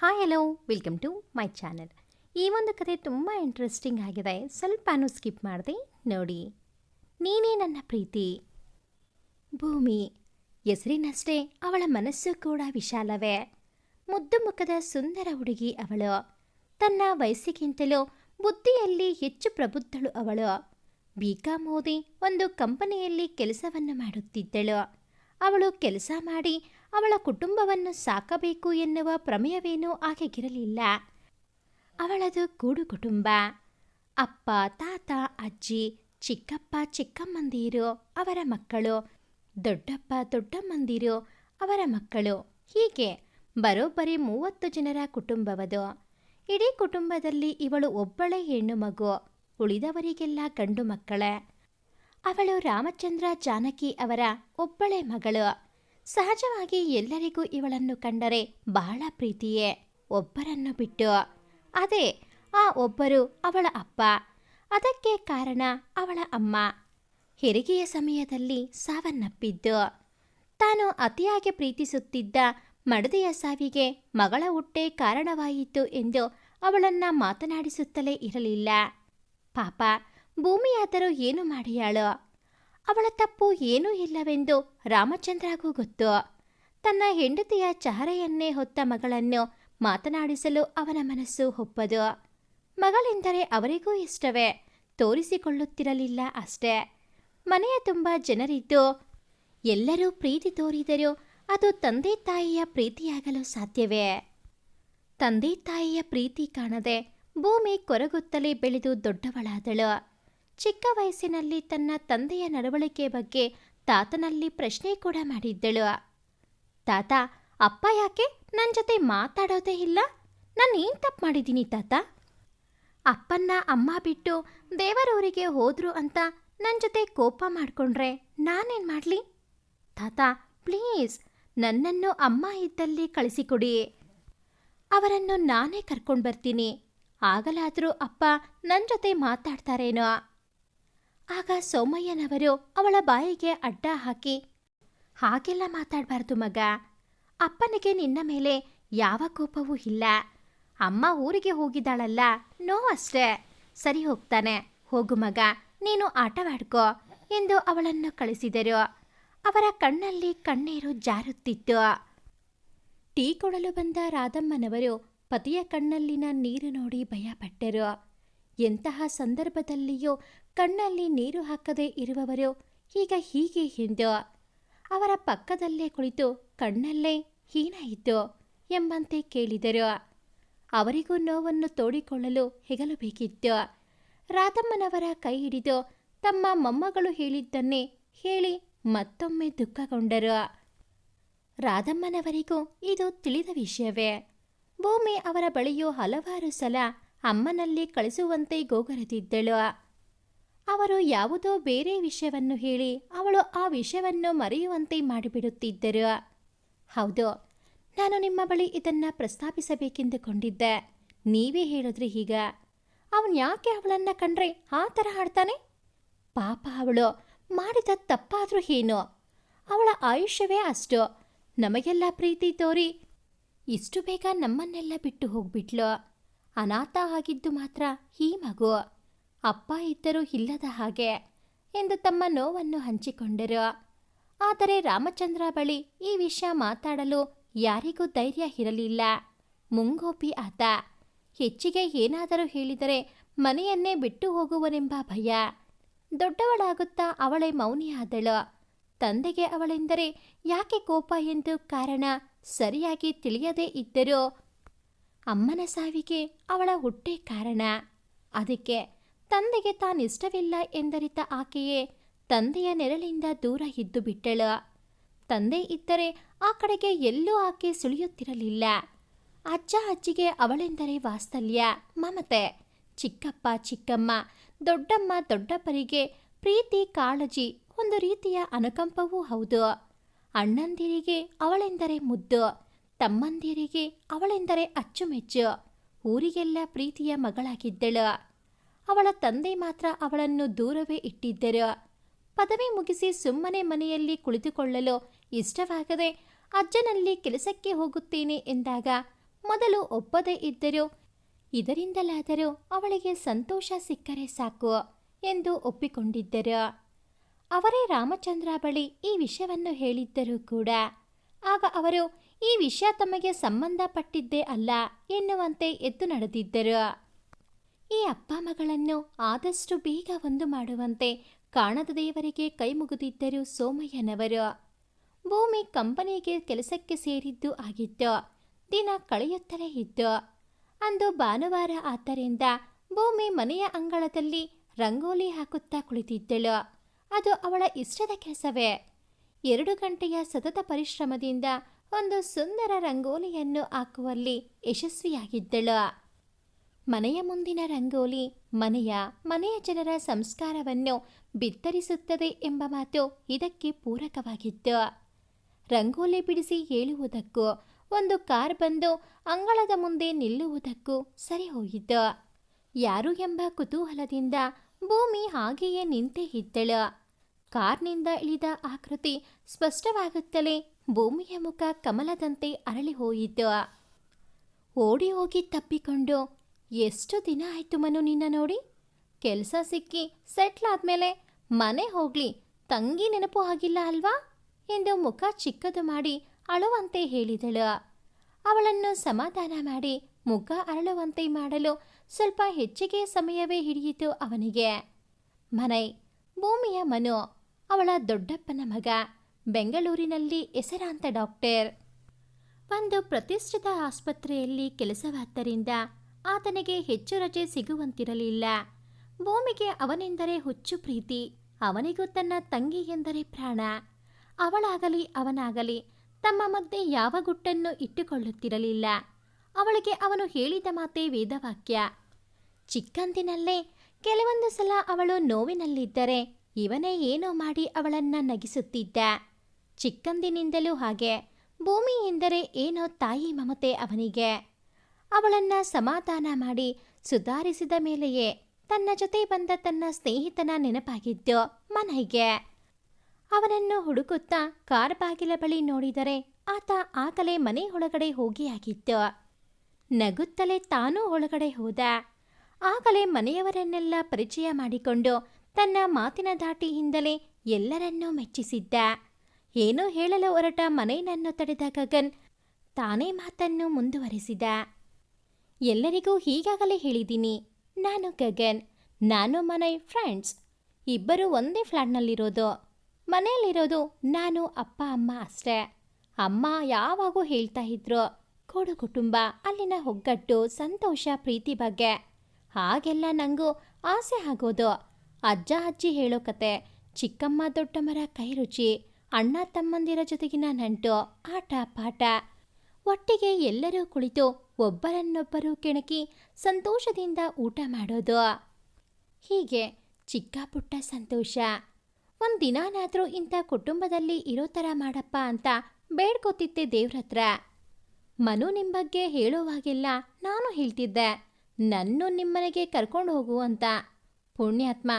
Hi hello welcome to my channel. ಈ ಒಂದು ಕತೆ ತುಂಬ ಇಂಟ್ರೆಸ್ಟಿಂಗ್ ಆಗಿದೆ. ಸ್ವಲ್ಪನೂ ಸ್ಕಿಪ್ ಮಾಡದೆ ನೋಡಿ. ನೀನೇ ನನ್ನ ಪ್ರೀತಿ. ಭೂಮಿ ಹೆಸರಿನಷ್ಟೇ ಅವಳ ಮನಸ್ಸು ಕೂಡ ವಿಶಾಲವೇ. ಮುದ್ದು ಮುಖದ ಸುಂದರ ಹುಡುಗಿ ಅವಳು. ತನ್ನ ವಯಸ್ಸಿಗಿಂತಲೂ ಬುದ್ಧಿಯಲ್ಲಿ ಹೆಚ್ಚು ಪ್ರಬುದ್ಧಳು ಅವಳು. ಬಿ.ಕಾಂ ಓದಿ ಒಂದು ಕಂಪನಿಯಲ್ಲಿ ಕೆಲಸವನ್ನು ಮಾಡುತ್ತಿದ್ದಳು. ಅವಳು ಕೆಲಸ ಮಾಡಿ ಅವಳ ಕುಟುಂಬವನ್ನು ಸಾಕಬೇಕು ಎನ್ನುವ ಪ್ರಮೇಯವೇನೂ ಆಕೆಗಿರಲಿಲ್ಲ. ಅವಳದು ಕೂಡು ಕುಟುಂಬ. ಅಪ್ಪ, ತಾತ, ಅಜ್ಜಿ, ಚಿಕ್ಕಪ್ಪ, ಚಿಕ್ಕಮ್ಮಂದಿರು, ಅವರ ಮಕ್ಕಳು, ದೊಡ್ಡಪ್ಪ, ದೊಡ್ಡಮ್ಮಂದಿರು, ಅವರ ಮಕ್ಕಳು, ಹೀಗೆ ಬರೋಬ್ಬರಿ 30 ಜನರ ಕುಟುಂಬವದು. ಇಡೀ ಕುಟುಂಬದಲ್ಲಿ ಇವಳು ಒಬ್ಬಳೇ ಹೆಣ್ಣು ಮಗು, ಉಳಿದವರಿಗೆಲ್ಲ ಗಂಡು ಮಕ್ಕಳೇ. ಅವಳು ರಾಮಚಂದ್ರ ಜಾನಕಿ ಅವರ ಒಬ್ಬಳೇ ಮಗಳು. ಸಹಜವಾಗಿ ಎಲ್ಲರಿಗೂ ಇವಳನ್ನು ಕಂಡರೆ ಬಹಳ ಪ್ರೀತಿಯೇ, ಒಬ್ಬರನ್ನು ಬಿಟ್ಟು. ಅದೇ ಆ ಒಬ್ಬರು ಅವಳ ಅಪ್ಪ. ಅದಕ್ಕೆ ಕಾರಣ ಅವಳ ಅಮ್ಮ ಹೆರಿಗೆಯ ಸಮಯದಲ್ಲಿ ಸಾವನ್ನಪ್ಪಿದ್ದು. ತಾನು ಅತಿಯಾಗಿ ಪ್ರೀತಿಸುತ್ತಿದ್ದ ಮಡದಿಯ ಸಾವಿಗೆ ಮಗಳ ಹುಟ್ಟೆ ಕಾರಣವಾಯಿತು ಎಂದು ಅವಳನ್ನು ಮಾತನಾಡಿಸುತ್ತಲೇ ಇರಲಿಲ್ಲ. ಪಾಪ, ಭೂಮಿಯಾದರೂ ಏನು ಮಾಡಿಯಾಳು? ಅವಳ ತಪ್ಪು ಏನೂ ಇಲ್ಲವೆಂದು ರಾಮಚಂದ್ರಗೂ ಗೊತ್ತು. ತನ್ನ ಹೆಂಡತಿಯ ಚಹರೆಯನ್ನೇ ಹೊತ್ತ ಮಗಳನ್ನು ಮಾತನಾಡಿಸಲು ಅವನ ಮನಸ್ಸು ಒಪ್ಪದು. ಮಗಳೆಂದರೆ ಅವರಿಗೂ ಇಷ್ಟವೇ, ತೋರಿಸಿಕೊಳ್ಳುತ್ತಿರಲಿಲ್ಲ ಅಷ್ಟೇ. ಮನೆಯ ತುಂಬ ಜನರಿದ್ದು ಎಲ್ಲರೂ ಪ್ರೀತಿ ತೋರಿದರೂ ಅದು ತಂದೆ ತಾಯಿಯ ಪ್ರೀತಿಯಾಗಲು ಸಾಧ್ಯವೇ? ತಂದೆ ತಾಯಿಯ ಪ್ರೀತಿ ಕಾಣದೆ ಭೂಮಿ ಕೊರಗುತ್ತಲೇ ಬೆಳೆದು ದೊಡ್ಡವಳಾದಳು. ಚಿಕ್ಕ ವಯಸ್ಸಿನಲ್ಲಿ ತನ್ನ ತಂದೆಯ ನಡವಳಿಕೆ ಬಗ್ಗೆ ತಾತನಲ್ಲಿ ಪ್ರಶ್ನೆ ಕೂಡ ಮಾಡಿದ್ದಳು. ತಾತ, ಅಪ್ಪ ಯಾಕೆ ನನ್ನ ಜೊತೆ ಮಾತಾಡೋದೇ ಇಲ್ಲ? ನಾನು ಏನು ತಪ್ಪು ಮಾಡಿದ್ದೀನಿ ತಾತ? ಅಪ್ಪನ್ನ ಅಮ್ಮ ಬಿಟ್ಟು ದೇವರೂರಿಗೆ ಹೋದ್ರು ಅಂತ ನನ್ನ ಜೊತೆ ಕೋಪ ಮಾಡಿಕೊಂಡ್ರೆ ನಾನೇನು ಮಾಡಲಿ? ತಾತ ಪ್ಲೀಸ್, ನನ್ನನ್ನು ಅಮ್ಮ ಇದ್ದಲ್ಲಿ ಕಳಿಸಿಕೊಡಿ. ಅವರನ್ನು ನಾನೇ ಕರ್ಕೊಂಡು ಬರ್ತೀನಿ. ಆಗಲಾದರೂ ಅಪ್ಪ ನನ್ನ ಜೊತೆ ಮಾತಾಡ್ತಾರೇನೋ. ಆಗ ಸೋಮಯ್ಯನವರು ಅವಳ ಬಾಯಿಗೆ ಅಡ್ಡ ಹಾಕಿ, ಹಾಗೆಲ್ಲ ಮಾತಾಡಬಾರ್ದು ಮಗ. ಅಪ್ಪನಿಗೆ ನಿನ್ನ ಮೇಲೆ ಯಾವ ಕೋಪವೂ ಇಲ್ಲ. ಅಮ್ಮ ಊರಿಗೆ ಹೋಗಿದ್ದಾಳಲ್ಲ, ನೋವಷ್ಟೇ, ಸರಿ ಹೋಗ್ತಾನೆ. ಹೋಗು ಮಗ, ನೀನು ಆಟವಾಡ್ಕೋ ಎಂದು ಅವಳನ್ನು ಕಳಿಸಿದರು. ಅವರ ಕಣ್ಣಲ್ಲಿ ಕಣ್ಣೀರು ಜಾರುತ್ತಿತ್ತು. ಟೀ ಕೊಡಲು ಬಂದ ರಾಧಮ್ಮನವರು ಪತಿಯ ಕಣ್ಣಲ್ಲಿನ ನೀರು ನೋಡಿ ಭಯಪಟ್ಟರು. ಎಂತಹ ಸಂದರ್ಭದಲ್ಲಿಯೂ ಕಣ್ಣಲ್ಲಿ ನೀರು ಹಾಕದೇ ಇರುವವರು ಈಗ ಹೀಗೆ ಎಂದು ಅವರ ಪಕ್ಕದಲ್ಲೇ ಕುಳಿತು ಕಣ್ಣಲ್ಲೇ ಏನಾಯಿತು ಎಂಬಂತೆ ಕೇಳಿದರು. ಅವರಿಗೂ ನೋವನ್ನು ತೋಡಿಕೊಳ್ಳಲು ಹೆಗಲು ಬೇಕಿತ್ತು. ರಾಧಮ್ಮನವರ ಕೈ ಹಿಡಿದು ತಮ್ಮ ಮೊಮ್ಮಗಳು ಹೇಳಿದ್ದನ್ನೇ ಹೇಳಿ ಮತ್ತೊಮ್ಮೆ ದುಃಖಗೊಂಡರು. ರಾಧಮ್ಮನವರಿಗೂ ಇದು ತಿಳಿದ ವಿಷಯವೇ. ಭೂಮಿ ಅವರ ಬಳಿಯೂ ಹಲವಾರು ಸಲ ಅಮ್ಮನಲ್ಲಿ ಕಳಿಸುವಂತೆ ಗೋಗರೆದಿದ್ದಳು. ಅವರು ಯಾವುದೋ ಬೇರೆ ವಿಷಯವನ್ನು ಹೇಳಿ ಅವಳು ಆ ವಿಷಯವನ್ನು ಮರೆಯುವಂತೆ ಮಾಡಿಬಿಡುತ್ತಿದ್ದರು. ಹೌದು, ನಾನು ನಿಮ್ಮ ಬಳಿ ಇದನ್ನು ಪ್ರಸ್ತಾಪಿಸಬೇಕೆಂದುಕೊಂಡಿದ್ದೆ. ನೀವೇ ಹೇಳಿದ್ರಿ ಈಗ. ಅವನು ಯಾಕೆ ಅವಳನ್ನು ಕಂಡ್ರೆ ಆ ಥರ ಆಡ್ತಾನೆ? ಪಾಪ, ಅವಳು ಮಾಡಿದ ತಪ್ಪಾದರೂ ಏನು? ಅವಳ ಆಯುಷ್ಯವೇ ಅಷ್ಟು. ನಮಗೆಲ್ಲ ಪ್ರೀತಿ ತೋರಿ ಇಷ್ಟು ಬೇಗ ನಮ್ಮನ್ನೆಲ್ಲ ಬಿಟ್ಟು ಹೋಗ್ಬಿಟ್ಲು. ಅನಾಥ ಆಗಿದ್ದು ಮಾತ್ರ ಈ ಮಗು, ಅಪ್ಪ ಇದ್ದರೂ ಇಲ್ಲದ ಹಾಗೆ ಎಂದು ತಮ್ಮ ನೋವನ್ನು ಹಂಚಿಕೊಂಡರು. ಆದರೆ ರಾಮಚಂದ್ರ ಬಳಿ ಈ ವಿಷಯ ಮಾತಾಡಲು ಯಾರಿಗೂ ಧೈರ್ಯ ಇರಲಿಲ್ಲ. ಮುಂಗೋಪಿ ಆತ. ಹೆಚ್ಚಿಗೆ ಏನಾದರೂ ಹೇಳಿದರೆ ಮನೆಯನ್ನೇ ಬಿಟ್ಟು ಹೋಗುವನೆಂಬ ಭಯ. ದೊಡ್ಡವಳಾಗುತ್ತಾ ಅವಳೇ ಮೌನಿಯಾದಳು. ತಂದೆಗೆ ಅವಳೆಂದರೆ ಯಾಕೆ ಕೋಪ ಎಂದು ಕಾರಣ ಸರಿಯಾಗಿ ತಿಳಿಯದೇ ಇದ್ದರೂ ಅಮ್ಮನ ಸಾವಿಗೆ ಅವಳ ಹುಟ್ಟೆ ಕಾರಣ. ಅದಕ್ಕೆ ತಂದೆಗೆ ತಾನಿಷ್ಟವಿಲ್ಲ ಎಂದರಿತ ಆಕೆಯೇ ತಂದೆಯ ನೆರಳಿಂದ ದೂರ ಇದ್ದು ಬಿಟ್ಟಳು. ತಂದೆ ಇದ್ದರೆ ಆ ಕಡೆಗೆ ಎಲ್ಲೂ ಆಕೆ ಸುಳಿಯುತ್ತಿರಲಿಲ್ಲ. ಅಜ್ಜ ಅಜ್ಜಿಗೆ ಅವಳೆಂದರೆ ವಾತ್ಸಲ್ಯ, ಮಮತೆ. ಚಿಕ್ಕಪ್ಪ ಚಿಕ್ಕಮ್ಮ, ದೊಡ್ಡಮ್ಮ ದೊಡ್ಡಪ್ಪರಿಗೆ ಪ್ರೀತಿ, ಕಾಳಜಿ, ಒಂದು ರೀತಿಯ ಅನುಕಂಪವೂ ಹೌದು. ಅಣ್ಣಂದಿರಿಗೆ ಅವಳೆಂದರೆ ಮುದ್ದು, ತಮ್ಮಂದಿರಿಗೆ ಅವಳೆಂದರೆ ಅಚ್ಚುಮೆಚ್ಚು. ಊರಿಗೆಲ್ಲ ಪ್ರೀತಿಯ ಮಗಳಾಗಿದ್ದಳು. ಅವಳ ತಂದೆ ಮಾತ್ರ ಅವಳನ್ನು ದೂರವೇ ಇಟ್ಟಿದ್ದರು. ಪದವಿ ಮುಗಿಸಿ ಸುಮ್ಮನೆ ಮನೆಯಲ್ಲಿ ಕುಳಿತುಕೊಳ್ಳಲು ಇಷ್ಟವಾಗದೆ ಅಜ್ಜನಲ್ಲಿ ಕೆಲಸಕ್ಕೆ ಹೋಗುತ್ತೇನೆ ಎಂದಾಗ ಮೊದಲು ಒಪ್ಪದೇ ಇದ್ದರೂ ಇದರಿಂದಲಾದರೂ ಅವಳಿಗೆ ಸಂತೋಷ ಸಿಕ್ಕರೆ ಸಾಕು ಎಂದು ಒಪ್ಪಿಕೊಂಡಿದ್ದರು. ಅವರೇ ರಾಮಚಂದ್ರ ಬಳಿ ಈ ವಿಷಯವನ್ನು ಹೇಳಿದ್ದರೂ ಕೂಡ ಆಗ ಅವರು ಈ ವಿಷಯ ತಮಗೆ ಸಂಬಂಧಪಟ್ಟಿದ್ದೇ ಅಲ್ಲ ಎನ್ನುವಂತೆ ಎದ್ದು ನಡೆದಿದ್ದರು. ಈ ಅಪ್ಪ ಮಗಳನ್ನು ಆದಷ್ಟು ಬೇಗ ಒಂದು ಮಾಡುವಂತೆ ಕಾಣದ ದೇವರಿಗೆ ಕೈ ಮುಗಿದಿದ್ದರು ಸೋಮಯ್ಯನವರು. ಭೂಮಿ ಕಂಪನಿಗೆ ಕೆಲಸಕ್ಕೆ ಸೇರಿದ್ದು ಆಗಿತ್ತು. ದಿನ ಕಳೆಯುತ್ತಲೇ ಇತ್ತು. ಅಂದು ಭಾನುವಾರ ಆದ್ದರಿಂದ ಭೂಮಿ ಮನೆಯ ಅಂಗಳದಲ್ಲಿ ರಂಗೋಲಿ ಹಾಕುತ್ತಾ ಕುಳಿತಿದ್ದಳು. ಅದು ಅವಳ ಇಷ್ಟದ ಕೆಲಸವೇ. 2 ಗಂಟೆಯ ಸತತ ಪರಿಶ್ರಮದಿಂದ ಒಂದು ಸುಂದರ ರಂಗೋಲಿಯನ್ನು ಹಾಕುವಲ್ಲಿ ಯಶಸ್ವಿಯಾಗಿದ್ದಳು. ಮನೆಯ ಮುಂದಿನ ರಂಗೋಲಿ ಮನೆಯ ಜನರ ಸಂಸ್ಕಾರವನ್ನು ಬಿತ್ತರಿಸುತ್ತದೆ ಎಂಬ ಮಾತು ಇದಕ್ಕೆ ಪೂರಕವಾಗಿತ್ತು. ರಂಗೋಲಿ ಬಿಡಿಸಿ ಏಳುವುದಕ್ಕೂ ಒಂದು ಕಾರ್ ಬಂದು ಅಂಗಳದ ಮುಂದೆ ನಿಲ್ಲುವುದಕ್ಕೂ ಸರಿ ಹೋಯಿತು. ಯಾರು ಎಂಬ ಕುತೂಹಲದಿಂದ ಭೂಮಿ ಹಾಗೆಯೇ ನಿಂತೇ ಇದ್ದಳು. ಕಾರ್ನಿಂದ ಇಳಿದ ಆಕೃತಿ ಸ್ಪಷ್ಟವಾಗುತ್ತಲೇ ಭೂಮಿಯ ಮುಖ ಕಮಲದಂತೆ ಅರಳಿ ಹೋಯಿತು. ಓಡಿ ಹೋಗಿ ತಪ್ಪಿಕೊಂಡು, ಎಷ್ಟು ದಿನ ಆಯ್ತು ಮನು ನಿನ್ನ ನೋಡಿ? ಕೆಲಸ ಸಿಕ್ಕಿ ಸೆಟ್ಲ್ ಆದ್ಮೇಲೆ ಮನೆ ಹೋಗ್ಲಿ ತಂಗಿ ನೆನಪು ಆಗಿಲ್ಲ ಅಲ್ವಾ ಎಂದು ಮುಖ ಚಿಕ್ಕದು ಮಾಡಿ ಅಳುವಂತೆ ಹೇಳಿದಳು. ಅವಳನ್ನು ಸಮಾಧಾನ ಮಾಡಿ ಮುಖ ಅರಳುವಂತೆ ಮಾಡಲು ಸ್ವಲ್ಪ ಹೆಚ್ಚಿಗೆ ಸಮಯವೇ ಹಿಡಿಯಿತು ಅವನಿಗೆ. ಮನೈ ಭೂಮಿಯ ಮನು, ಅವಳ ದೊಡ್ಡಪ್ಪನ ಮಗ, ಬೆಂಗಳೂರಿನಲ್ಲಿ ಹೆಸರಾಂತ ಡಾಕ್ಟರ್. ಒಂದು ಪ್ರತಿಷ್ಠಿತ ಆಸ್ಪತ್ರೆಯಲ್ಲಿ ಕೆಲಸವಾದ್ದರಿಂದ ಆತನಿಗೆ ಹೆಚ್ಚು ರಜೆ ಸಿಗುವಂತಿರಲಿಲ್ಲ. ಭೂಮಿಗೆ ಅವನೆಂದರೆ ಹುಚ್ಚು ಪ್ರೀತಿ. ಅವನಿಗೂ ತನ್ನ ತಂಗಿ ಎಂದರೆ ಪ್ರಾಣ. ಅವಳಾಗಲಿ ಅವನಾಗಲಿ ತಮ್ಮ ಮಧ್ಯೆ ಯಾವ ಗುಟ್ಟನ್ನು ಇಟ್ಟುಕೊಳ್ಳುತ್ತಿರಲಿಲ್ಲ. ಅವಳಿಗೆ ಅವನು ಹೇಳಿದ ಮಾತೇ ವೇದವಾಕ್ಯ. ಚಿಕ್ಕಂದಿನಲ್ಲೇ ಕೆಲವೊಂದು ಸಲ ಅವಳು ನೋವಿನಲ್ಲಿದ್ದರೆ ಇವನೇ ಏನೋ ಮಾಡಿ ಅವಳನ್ನು ನಗಿಸುತ್ತಿದ್ದ. ಚಿಕ್ಕಂದಿನಿಂದಲೂ ಹಾಗೆ. ಭೂಮಿ ಎಂದರೆ ಏನೋ ತಾಯಿ ಮಮತೆ ಅವನಿಗೆ. ಅವಳನ್ನು ಸಮಾಧಾನ ಮಾಡಿ ಸುಧಾರಿಸಿದ ಮೇಲೆಯೇ ತನ್ನ ಜೊತೆ ಬಂದ ತನ್ನ ಸ್ನೇಹಿತನ ನೆನಪಾಗಿದ್ದು ಮನೈಗೆ. ಅವನನ್ನು ಹುಡುಕುತ್ತಾ ಕಾರ್ ಬಾಗಿಲ ಬಳಿ ನೋಡಿದರೆ ಆತ ಆಗಲೇ ಮನೆ ಒಳಗಡೆ ಹೋಗಿಯಾಗಿತ್ತು. ನಗುತ್ತಲೇ ತಾನೂ ಒಳಗಡೆ ಹೋದ. ಆಗಲೇ ಮನೆಯವರನ್ನೆಲ್ಲ ಪರಿಚಯ ಮಾಡಿಕೊಂಡು ತನ್ನ ಮಾತಿನ ಧಾಟಿಯಿಂದಲೇ ಎಲ್ಲರನ್ನೂ ಮೆಚ್ಚಿಸಿದ್ದ. ಏನೋ ಹೇಳಲು ಹೊರಟ ಮನೆಯನ್ನು ತಡೆದ ಗಗನ್ ತಾನೇ ಮಾತನ್ನು ಮುಂದುವರಿಸಿದ. ಎಲ್ಲರಿಗೂ ಈಗಾಗಲೇ ಹೇಳಿದ್ದೀನಿ, ನಾನು ಗಗನ್, ನಾನು ಮನೈ ಫ್ರೆಂಡ್ಸ್. ಇಬ್ಬರು ಒಂದೇ ಫ್ಲ್ಯಾಟ್ನಲ್ಲಿರೋದು. ಮನೆಯಲ್ಲಿರೋದು ನಾನು ಅಪ್ಪ ಅಮ್ಮ ಅಷ್ಟೇ. ಅಮ್ಮ ಯಾವಾಗೂ ಹೇಳ್ತಾ ಇದ್ರು ಕೂಡು ಕುಟುಂಬ, ಅಲ್ಲಿನ ಒಗ್ಗಟ್ಟು, ಸಂತೋಷ, ಪ್ರೀತಿ ಬಗ್ಗೆ. ಹಾಗೆಲ್ಲ ನನಗೂ ಆಸೆ ಆಗೋದು. ಅಜ್ಜ ಅಜ್ಜಿ ಹೇಳೋ ಕತೆ, ಚಿಕ್ಕಮ್ಮ ದೊಡ್ಡಮ್ಮರ ಕೈ ರುಚಿ, ಅಣ್ಣ ತಮ್ಮಂದಿರ ಜೊತೆಗಿನ ನಂಟು, ಆಟ ಪಾಠ, ಒಟ್ಟಿಗೆ ಎಲ್ಲರೂ ಕುಳಿತು ಒಬ್ಬರನ್ನೊಬ್ಬರು ಕೆಣಕಿ ಸಂತೋಷದಿಂದ ಊಟ ಮಾಡೋದು. ಹೀಗೆ ಚಿಕ್ಕ ಪುಟ್ಟ ಸಂತೋಷ. ಒಂದಿನಾನಾದರೂ ಇಂಥ ಕುಟುಂಬದಲ್ಲಿ ಇರೋ ಥರ ಮಾಡಪ್ಪ ಅಂತ ಬೇಡ್ಕೋತಿದ್ದೆ ದೇವ್ರತ್ರ. ಮನು ನಿಮ್ಮ ಬಗ್ಗೆ ಹೇಳುವಾಗೆಲ್ಲ ನಾನು ಹೇಳ್ತಿದ್ದೆ, ನನ್ನೂ ನಿಮ್ಮನೆಗೆ ಕರ್ಕೊಂಡು ಹೋಗು ಅಂತ. ಪುಣ್ಯಾತ್ಮ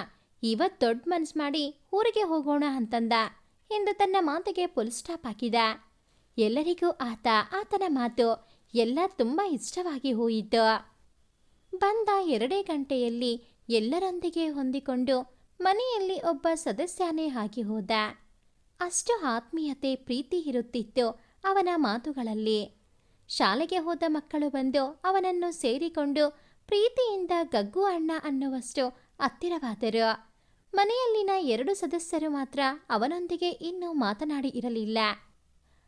ಇವತ್ತು ದೊಡ್ಡ ಮನಸ್ಸು ಮಾಡಿ ಊರಿಗೆ ಹೋಗೋಣ ಅಂತಂದ ಎಂದು ತನ್ನ ಮಾತಿಗೆ ಫುಲ್ ಸ್ಟಾಪ್ ಹಾಕಿದ. ಎಲ್ಲರಿಗೂ ಆತನ ಮಾತು ಎಲ್ಲ ತುಂಬ ಇಷ್ಟವಾಗಿ ಹೋಯಿತು. ಬಂದ 2 ಗಂಟೆಯಲ್ಲಿ ಎಲ್ಲರೊಂದಿಗೆ ಹೊಂದಿಕೊಂಡು ಮನೆಯಲ್ಲಿ ಒಬ್ಬ ಸದಸ್ಯನೇ ಆಗಿ ಹೋದ. ಅಷ್ಟು ಆತ್ಮೀಯತೆ, ಪ್ರೀತಿ ಇರುತ್ತಿತ್ತು ಅವನ ಮಾತುಗಳಲ್ಲಿ. ಶಾಲೆಗೆ ಹೋದ ಮಕ್ಕಳು ಬಂದು ಅವನನ್ನು ಸೇರಿಕೊಂಡು ಪ್ರೀತಿಯಿಂದ ಗಗ್ಗು ಅಣ್ಣ ಅನ್ನುವಷ್ಟು ಹತ್ತಿರವಾದರು. ಮನೆಯಲ್ಲಿನ 2 ಸದಸ್ಯರು ಮಾತ್ರ ಅವನೊಂದಿಗೆ ಇನ್ನೂ ಮಾತನಾಡಿ ಇರಲಿಲ್ಲ.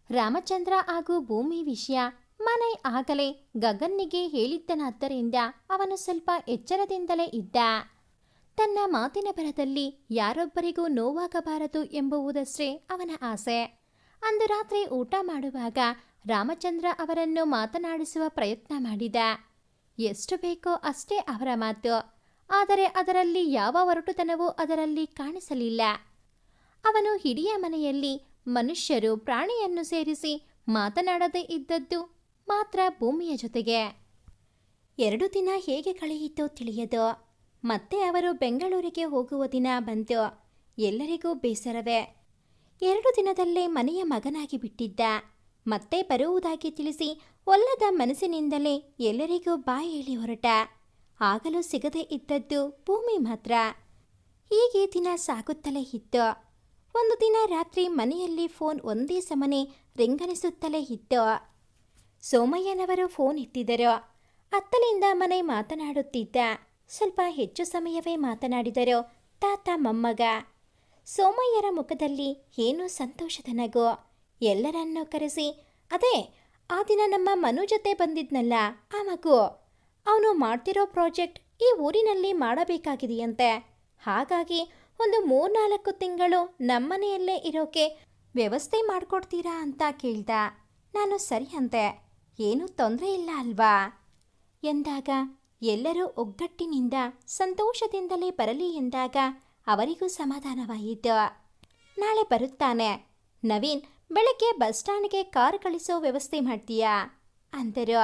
ರಾಮಚಂದ್ರ ಹಾಗೂ ಭೂಮಿ ವಿಷಯ ಮನೈ ಆಗಲೇ ಗಗನ್ನಿಗೆ ಹೇಳಿದ್ದನಾದ್ದರಿಂದ ಅವನು ಸ್ವಲ್ಪ ಎಚ್ಚರದಿಂದಲೇ ಇದ್ದ. ತನ್ನ ಮಾತಿನ ಬರದಲ್ಲಿ ಯಾರೊಬ್ಬರಿಗೂ ನೋವಾಗಬಾರದು ಎಂಬುವುದಷ್ಟೇ ಅವನ ಆಸೆ. ಅಂದು ರಾತ್ರಿ ಊಟ ಮಾಡುವಾಗ ರಾಮಚಂದ್ರ ಅವರನ್ನು ಮಾತನಾಡಿಸುವ ಪ್ರಯತ್ನ ಮಾಡಿದ. ಎಷ್ಟು ಬೇಕೋ ಅಷ್ಟೇ ಅವರ ಮಾತು. ಆದರೆ ಅದರಲ್ಲಿ ಯಾವ ಒರಟುತನವೂ ಅದರಲ್ಲಿ ಕಾಣಿಸಲಿಲ್ಲ. ಅವನು ಇಡೀ ಮನೆಯಲ್ಲಿ ಮನುಷ್ಯರು ಪ್ರಾಣಿಯನ್ನು ಸೇರಿಸಿ ಮಾತನಾಡದೇ ಇದ್ದದ್ದು ಮಾತ್ರ ಭೂಮಿಯ ಜೊತೆಗೆ. 2 ದಿನ ಹೇಗೆ ಕಳೆಯಿತೋ ತಿಳಿಯದು. ಮತ್ತೆ ಅವರು ಬೆಂಗಳೂರಿಗೆ ಹೋಗುವ ದಿನ ಬಂತು. ಎಲ್ಲರಿಗೂ ಬೇಸರವೇ. 2 ದಿನದಲ್ಲೇ ಮನೆಯ ಮಗನಾಗಿ ಬಿಟ್ಟಿದ್ದ. ಮತ್ತೆ ಬರುವುದಾಗಿ ತಿಳಿಸಿ ಒಲ್ಲದ ಮನಸ್ಸಿನಿಂದಲೇ ಎಲ್ಲರಿಗೂ ಬಾಯಿ ಹೇಳಿ ಹೊರಟ. ಆಗಲೂ ಸಿಗದೇ ಇದ್ದದ್ದು ಭೂಮಿ ಮಾತ್ರ. ಹೀಗೆ ದಿನ ಸಾಗುತ್ತಲೇ ಇತ್ತು. ಒಂದು ದಿನ ರಾತ್ರಿ ಮನೆಯಲ್ಲಿ ಫೋನ್ ಒಂದೇ ಸಮನೆ ರಿಂಗನಿಸುತ್ತಲೇ ಇತ್ತು. ಸೋಮಯ್ಯನವರು ಫೋನ್ ಎತ್ತಿದರು. ಅತ್ತಲಿಂದ ಮನೆ ಮಾತನಾಡುತ್ತಿದ್ದ. ಸ್ವಲ್ಪ ಹೆಚ್ಚು ಸಮಯವೇ ಮಾತನಾಡಿದರು ತಾತ ಮೊಮ್ಮಗ. ಸೋಮಯ್ಯರ ಮುಖದಲ್ಲಿ ಏನೋ ಸಂತೋಷದ ನಗು. ಎಲ್ಲರನ್ನೂ ಕರೆಸಿ, ಅದೇ ಆ ದಿನ ನಮ್ಮ ಮನು ಜೊತೆ ಬಂದಿದ್ನಲ್ಲ ಆ ಮಗು, ಅವನು ಮಾಡ್ತಿರೋ ಪ್ರಾಜೆಕ್ಟ್ ಈ ಊರಿನಲ್ಲಿ ಮಾಡಬೇಕಾಗಿದೆಯಂತೆ. ಹಾಗಾಗಿ ಒಂದು 3-4 ತಿಂಗಳು ನಮ್ಮನೆಯಲ್ಲೇ ಇರೋಕೆ ವ್ಯವಸ್ಥೆ ಮಾಡಿಕೊಡ್ತೀರಾ ಅಂತ ಕೇಳ್ದ. ನಾನು ಸರಿ ಅಂತೆ. ಏನೂ ತೊಂದರೆ ಇಲ್ಲ ಅಲ್ವಾ ಎಂದಾಗ ಎಲ್ಲರೂ ಒಗ್ಗಟ್ಟಿನಿಂದ ಸಂತೋಷದಿಂದಲೇ ಬರಲಿ ಎಂದಾಗ ಅವರಿಗೂ ಸಮಾಧಾನವಾಯಿತು. ನಾಳೆ ಬರುತ್ತಾನೆ ನವೀನ್, ಬೆಳಗ್ಗೆ ಬಸ್ ಸ್ಟ್ಯಾಂಡ್ಗೆ ಕಾರ್ ಕಳಿಸೋ ವ್ಯವಸ್ಥೆ ಮಾಡ್ತೀಯಾ ಅಂದರು.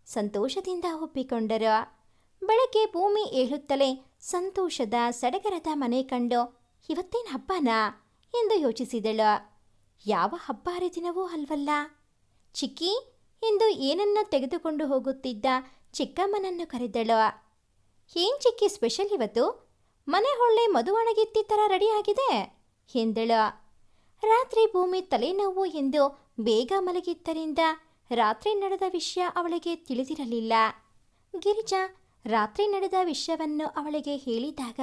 ಸಂತೋಷದಿಂದ ಒಪ್ಪಿಕೊಂಡರು. ಬೆಳಗ್ಗೆ ಭೂಮಿ ಏಳುತ್ತಲೇ ಸಂತೋಷದ ಸಡಗರದ ಮನೆ ಕಂಡು ಇವತ್ತೇನು ಹಬ್ಬನಾ ಎಂದು ಯೋಚಿಸಿದಳು. ಯಾವ ಹಬ್ಬ ಹರಿದಿನವೂ ಅಲ್ವಲ್ಲ. ಚಿಕ್ಕಿ ಎಂದು ಏನನ್ನು ತೆಗೆದುಕೊಂಡು ಹೋಗುತ್ತಿದ್ದ ಚಿಕ್ಕಮ್ಮನನ್ನು ಕರೆದಳು. ಏನ್ ಚಿಕ್ಕಿ ಸ್ಪೆಷಲ್ ಇವತ್ತು? ಮನೆ ಹೊಳ್ಳೆ ಮದುವಣಗಿತ್ತಿ ಥರ ರೆಡಿಯಾಗಿದೆ ಎಂದಳು. ರಾತ್ರಿ ಭೂಮಿ ತಲೆನೋವು ಎಂದು ಬೇಗ ಮಲಗಿದ್ದರಿಂದ ರಾತ್ರಿ ನಡೆದ ವಿಷಯ ಅವಳಿಗೆ ತಿಳಿದಿರಲಿಲ್ಲ. ಗಿರಿಜಾ ರಾತ್ರಿ ನಡೆದ ವಿಷಯವನ್ನು ಅವಳಿಗೆ ಹೇಳಿದಾಗ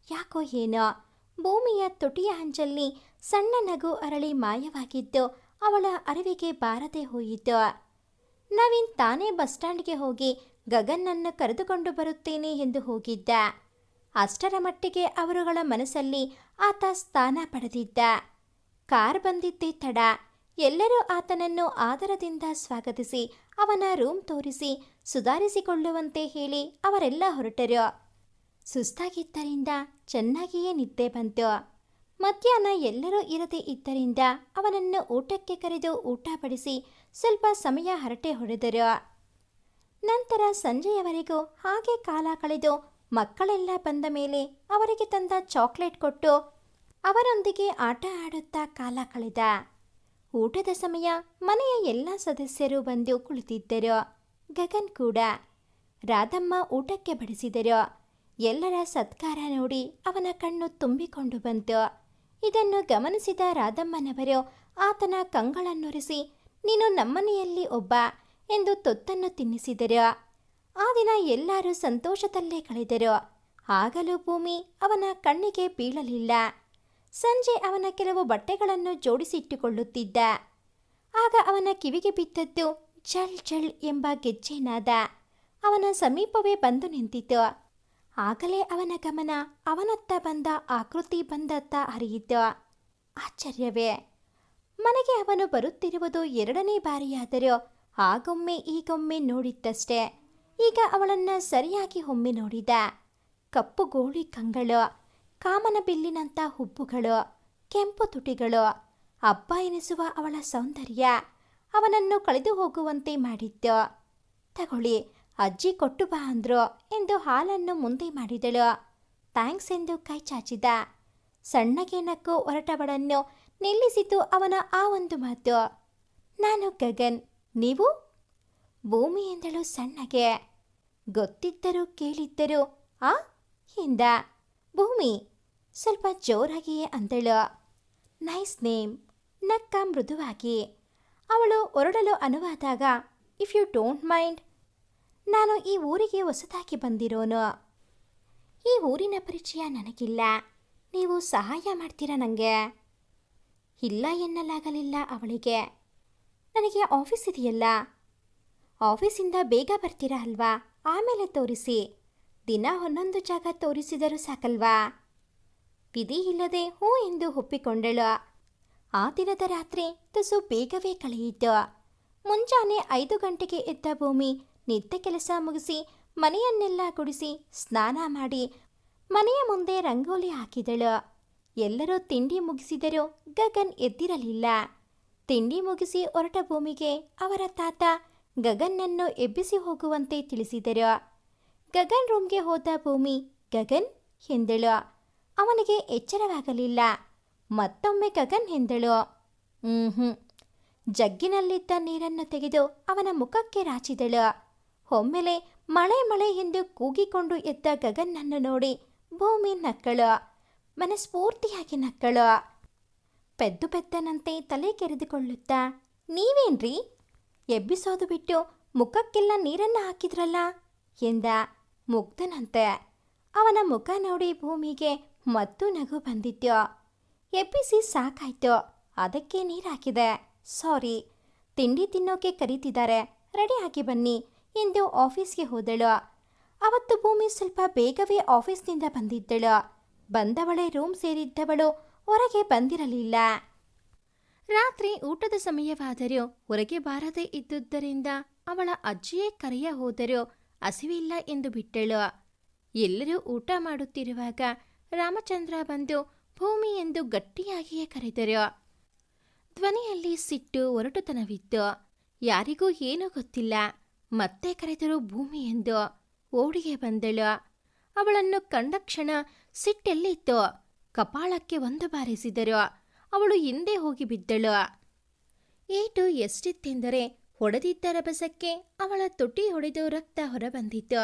ಯಾಕೋ ಏನೋ ಭೂಮಿಯ ತುಟಿಯ ಅಂಚಲ್ಲಿ ಸಣ್ಣ ನಗು ಅರಳಿ ಮಾಯವಾಗಿದ್ದು ಅವಳ ಅರಿವಿಗೆ ಬಾರದೆ ಹೋಯಿತು. ನವೀನ್ ತಾನೇ ಬಸ್ ಸ್ಟ್ಯಾಂಡ್ಗೆ ಹೋಗಿ ಗಗನ್ನನ್ನು ಕರೆದುಕೊಂಡು ಬರುತ್ತೇನೆ ಎಂದು ಹೋಗಿದ್ದ. ಅಷ್ಟರ ಮಟ್ಟಿಗೆ ಅವರುಗಳ ಮನಸ್ಸಲ್ಲಿ ಆತ ಸ್ಥಾನ ಪಡೆದಿದ್ದ. ಕಾರ್ ಬಂದಿದ್ದೇ ತಡ. ಎಲ್ಲರೂ ಆತನನ್ನು ಆದರದಿಂದ ಸ್ವಾಗತಿಸಿ ಅವನ ರೂಮ್ ತೋರಿಸಿ ಸುಧಾರಿಸಿಕೊಳ್ಳುವಂತೆ ಹೇಳಿ ಅವರೆಲ್ಲ ಹೊರಟರು. ಸುಸ್ತಾಗಿದ್ದರಿಂದ ಚೆನ್ನಾಗಿಯೇ ನಿದ್ದೆ ಬಂತು. ಮಧ್ಯಾಹ್ನ ಎಲ್ಲರೂ ಇರದೇ ಇದ್ದರಿಂದ ಅವನನ್ನು ಊಟಕ್ಕೆ ಕರೆದು ಊಟ ಬಡಿಸಿ ಸ್ವಲ್ಪ ಸಮಯ ಹರಟೆ ಹೊಡೆದರು. ನಂತರ ಸಂಜೆಯವರೆಗೂ ಹಾಗೆ ಕಾಲ ಕಳೆದು ಮಕ್ಕಳೆಲ್ಲ ಬಂದ ಮೇಲೆ ಅವರಿಗೆ ತಂದ ಚಾಕ್ಲೇಟ್ ಕೊಟ್ಟು ಅವರೊಂದಿಗೆ ಆಟ ಆಡುತ್ತಾ ಕಾಲ ಕಳೆದ. ಊಟದ ಸಮಯ ಮನೆಯ ಎಲ್ಲ ಸದಸ್ಯರು ಬಂದು ಕುಳಿತಿದ್ದರು. ಗಗನ್ ಕೂಡ. ರಾಧಮ್ಮ ಊಟಕ್ಕೆ ಬಡಿಸಿದರು. ಎಲ್ಲರ ಸತ್ಕಾರ ನೋಡಿ ಅವನ ಕಣ್ಣು ತುಂಬಿಕೊಂಡು ಬಂತು. ಇದನ್ನು ಗಮನಿಸಿದ ರಾಧಮ್ಮನವರು ಆತನ ಕಂಗಳನ್ನೊರೆಸಿ, ನೀನು ನಮ್ಮನೆಯಲ್ಲಿ ಒಬ್ಬ ಎಂದು ತೊತ್ತನ್ನು ತಿನ್ನಿಸಿದರು. ಆ ದಿನ ಎಲ್ಲರೂ ಸಂತೋಷದಲ್ಲೇ ಕಳೆದರು. ಆಗಲೂ ಭೂಮಿ ಅವನ ಕಣ್ಣಿಗೆ ಬೀಳಲಿಲ್ಲ. ಸಂಜೆ ಅವನ ಕೆಲವು ಬಟ್ಟೆಗಳನ್ನು ಜೋಡಿಸಿಟ್ಟುಕೊಳ್ಳುತ್ತಿದ್ದ. ಆಗ ಅವನ ಕಿವಿಗೆ ಬಿದ್ದದ್ದು ಝಳ್ ಝಳ್ ಎಂಬ ಗೆಜ್ಜೆನಾದ. ಅವನ ಸಮೀಪವೇ ಬಂದು ನಿಂತಿತು. ಆಗಲೇ ಅವನ ಗಮನ ಅವನತ್ತ ಬಂದ ಆಕೃತಿ ಬಂದತ್ತ ಹರಿಯಿತು. ಆಶ್ಚರ್ಯವೇ. ಮನೆಗೆ ಅವನು ಬರುತ್ತಿರುವುದು 2ನೇ ಬಾರಿಯಾದರೂ ಆಗೊಮ್ಮೆ ಈಗೊಮ್ಮೆ ನೋಡಿದ್ದಷ್ಟೇ. ಈಗ ಅವಳನ್ನು ಸರಿಯಾಗಿ ಒಮ್ಮೆ ನೋಡಿದ. ಕಪ್ಪು ಗೋಳಿ ಕಂಗಳು, ಕಾಮನ ಬಿಲ್ಲಿನಂಥ ಹುಬ್ಬುಗಳು, ಕೆಂಪು ತುಟಿಗಳು, ಹಬ್ಬ ಎನಿಸುವ ಅವಳ ಸೌಂದರ್ಯ ಅವನನ್ನು ಕಳೆದು ಹೋಗುವಂತೆ ಮಾಡಿತ್ತು. ತಗೊಳ್ಳಿ, ಅಜ್ಜಿ ಕೊಟ್ಟು ಬಾ ಅಂದ್ರು ಎಂದು ಹಾಲನ್ನು ಮುಂದೆ ಮಾಡಿದಳು. ಥ್ಯಾಂಕ್ಸ್ ಎಂದು ಕೈ ಚಾಚಿದ. ಸಣ್ಣಗೆ ನಕ್ಕು ಹೊರಟವಳನ್ನು ನಿಲ್ಲಿಸಿತು ಅವನ ಆ ಒಂದು ಮಾತು. ನಾನು ಗಗನ್, ನೀವು? ಭೂಮಿ ಎಂದಳು ಸಣ್ಣಗೆ. ಗೊತ್ತಿದ್ದರೂ ಕೇಳಿದ್ದರೂ ಆ ಎಂದ. ಭೂಮಿ ಸ್ವಲ್ಪ ಜೋರಾಗಿಯೇ ಅಂದಳು. ನೈಸ್ ನೇಮ್ ನಕ್ಕ ಮೃದುವಾಗಿ. ಅವಳು ಹೊರಡಲು ಅನುವಾದಾಗ, ಇಫ್ ಯು ಡೋಂಟ್ ಮೈಂಡ್, ನಾನು ಈ ಊರಿಗೆ ಹೊಸದಾಗಿ ಬಂದಿರೋನು. ಈ ಊರಿನ ಪರಿಚಯ ನನಗಿಲ್ಲ. ನೀವು ಸಹಾಯ ಮಾಡ್ತೀರಾ ನನಗೆ? ಇಲ್ಲ ಎನ್ನಲಾಗಲಿಲ್ಲ ಅವಳಿಗೆ. ನನಗೆ ಆಫೀಸ್ ಇದೆಯಲ್ಲ, ಆಫೀಸಿಂದ ಬೇಗ ಬರ್ತೀರಾ ಅಲ್ವಾ? ಆಮೇಲೆ ತೋರಿಸಿ. ದಿನ ಒಂದೊಂದು ಜಾಗ ತೋರಿಸಿದರೂ ಸಾಕಲ್ವಾ? ವಿಧಿ ಇಲ್ಲದೆ ಹೂ ಎಂದು ಒಪ್ಪಿಕೊಂಡಳು. ಆ ದಿನದ ರಾತ್ರಿ ತುಸು ಬೇಗವೇ ಕಳೆಯಿತು. ಮುಂಜಾನೆ 5 ಗಂಟೆಗೆ ಎದ್ದ ಭೂಮಿ ನಿತ್ಯ ಕೆಲಸ ಮುಗಿಸಿ ಮನೆಯನ್ನೆಲ್ಲ ಗುಡಿಸಿ ಸ್ನಾನ ಮಾಡಿ ಮನೆಯ ಮುಂದೆ ರಂಗೋಲಿ ಹಾಕಿದಳು. ಎಲ್ಲರೂ ತಿಂಡಿ ಮುಗಿಸಿದರೂ ಗಗನ್ ಎದ್ದಿರಲಿಲ್ಲ. ತಿಂಡಿ ಮುಗಿಸಿ ಹೊರಟ ಭೂಮಿಗೆ ಅವರ ತಾತ ಗಗನ್ನನ್ನು ಎಬ್ಬಿಸಿ ಹೋಗುವಂತೆ ತಿಳಿಸಿದರು. ಗಗನ್ ರೂಮ್ಗೆ ಹೋದ ಭೂಮಿ ಗಗನ್ ಎಂದಳು. ಅವನಿಗೆ ಎಚ್ಚರವಾಗಲಿಲ್ಲ. ಮತ್ತೊಮ್ಮೆ ಗಗನ್ ಎಂದಳು. ಜಗ್ಗಿನಲ್ಲಿದ್ದ ನೀರನ್ನು ತೆಗೆದು ಅವನ ಮುಖಕ್ಕೆ ರಾಚಿದಳು. ಒಮ್ಮೆಲೆ ಮಳೆ ಮಳೆ ಎಂದು ಕೂಗಿಕೊಂಡು ಎದ್ದ ಗಗನ್ನನ್ನು ನೋಡಿ ಭೂಮಿ ನಕ್ಕಳು. ಮನಸ್ಫೂರ್ತಿಯಾಗಿ ನಕ್ಕಳು. ಪೆದ್ದು ಪೆದ್ದನಂತೆ ತಲೆ ಕೆರೆದುಕೊಳ್ಳುತ್ತಾ, ನೀವೇನ್ರಿ ಎಬ್ಬಿಸೋದು ಬಿಟ್ಟು ಮುಖಕ್ಕೆಲ್ಲ ನೀರನ್ನು ಹಾಕಿದ್ರಲ್ಲ ಎಂದ ಮುಗ್ಧನಂತೆ. ಅವನ ಮುಖ ನೋಡಿ ಭೂಮಿಗೆ ಮತ್ತೂ ನಗು ಬಂದಿತ್ತು. ಎಬ್ಬಿಸಿ ಸಾಕಾಯ್ತು, ಅದಕ್ಕೆ ನೀರು ಹಾಕಿದೆ. ಸಾರಿ, ತಿಂಡಿ ತಿನ್ನೋಕೆ ಕರೀತಿದ್ದಾರೆ, ರೆಡಿ ಆಗಿ ಬನ್ನಿ ಎಂದು ಆಫೀಸ್ಗೆ ಹೋದಳು. ಅವತ್ತು ಭೂಮಿ ಸ್ವಲ್ಪ ಬೇಗವೇ ಆಫೀಸ್ನಿಂದ ಬಂದಿದ್ದಳು. ಬಂದವಳೇ ರೂಮ್ ಸೇರಿದ್ದವಳು ಹೊರಗೆ ಬಂದಿರಲಿಲ್ಲ. ರಾತ್ರಿ ಊಟದ ಸಮಯವಾದರೂ ಹೊರಗೆ ಬಾರದೇ ಇದ್ದುದರಿಂದ ಅವಳ ಅಜ್ಜಿಯೇ ಕರೆಯ ಹೋದರೂ ಹಸಿವಿಲ್ಲ ಎಂದು ಬಿಟ್ಟಳು. ಎಲ್ಲರೂ ಊಟ ಮಾಡುತ್ತಿರುವಾಗ ರಾಮಚಂದ್ರ ಬಂದು ಭೂಮಿ ಎಂದು ಗಟ್ಟಿಯಾಗಿಯೇ ಕರೆದರು. ಧ್ವನಿಯಲ್ಲಿ ಸಿಟ್ಟು, ಒರಟುತನವಿತ್ತು. ಯಾರಿಗೂ ಏನೂ ಗೊತ್ತಿಲ್ಲ. ಮತ್ತೆ ಕರೆದರು ಭೂಮಿ ಎಂದು. ಓಡಿಗೆ ಬಂದಳು. ಅವಳನ್ನು ಕಂಡ ಕ್ಷಣ ಸಿಟ್ಟೆಲ್ಲಿತ್ತು. ಕಪಾಳಕ್ಕೆ ಒಂದು ಬಾರಿಸಿದರು. ಅವಳು ಹಿಂದೆ ಹೋಗಿ ಬಿದ್ದಳು. ಏಟು ಎಷ್ಟಿತ್ತೆಂದರೆ ಹೊಡೆದಿದ್ದ ರಭಸಕ್ಕೆ ಅವಳ ತುಟಿ ಹೊಡೆದು ರಕ್ತ ಹೊರಬಂದಿತ್ತು.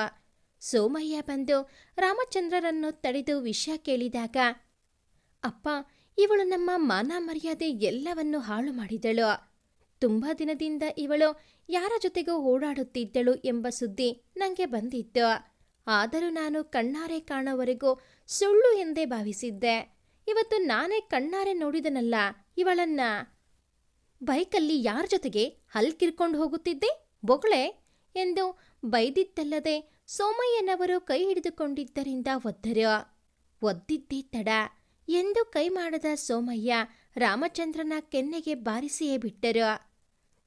ಸೋಮಯ್ಯ ಬಂದು ರಾಮಚಂದ್ರರನ್ನು ತಡೆದು ವಿಷಯ ಕೇಳಿದಾಗ, ಅಪ್ಪ, ಇವಳು ನಮ್ಮ ಮಾನ ಮರ್ಯಾದೆ ಎಲ್ಲವನ್ನು ಹಾಳು ಮಾಡಿದಳು. ತುಂಬ ದಿನದಿಂದ ಇವಳು ಯಾರ ಜೊತೆಗೂ ಓಡಾಡುತ್ತಿದ್ದಳು ಎಂಬ ಸುದ್ದಿ ನನಗೆ ಬಂದಿತ್ತು. ಆದರೂ ನಾನು ಕಣ್ಣಾರೆ ಕಾಣೋವರೆಗೂ ಸುಳ್ಳು ಎಂದೇ ಭಾವಿಸಿದ್ದೆ. ಇವತ್ತು ನಾನೇ ಕಣ್ಣಾರೆ ನೋಡಿದನಲ್ಲ ಇವಳನ್ನ. ಬೈಕಲ್ಲಿ ಯಾರ ಜೊತೆಗೆ ಹಲ್ಕಿರ್ಕೊಂಡು ಹೋಗುತ್ತಿದ್ದೆ ಬೊಗಳೆ ಎಂದು ಬೈದಿದ್ದಲ್ಲದೆ ಸೋಮಯ್ಯನವರು ಕೈ ಹಿಡಿದುಕೊಂಡಿದ್ದರಿಂದ ಒದ್ದರು. ಒದ್ದಿದ್ದೇ ತಡ ಎಂದು ಕೈ ಮಾಡದ ಸೋಮಯ್ಯ ರಾಮಚಂದ್ರನ ಕೆನ್ನೆಗೆ ಬಾರಿಸಿಯೇ ಬಿಟ್ಟರು.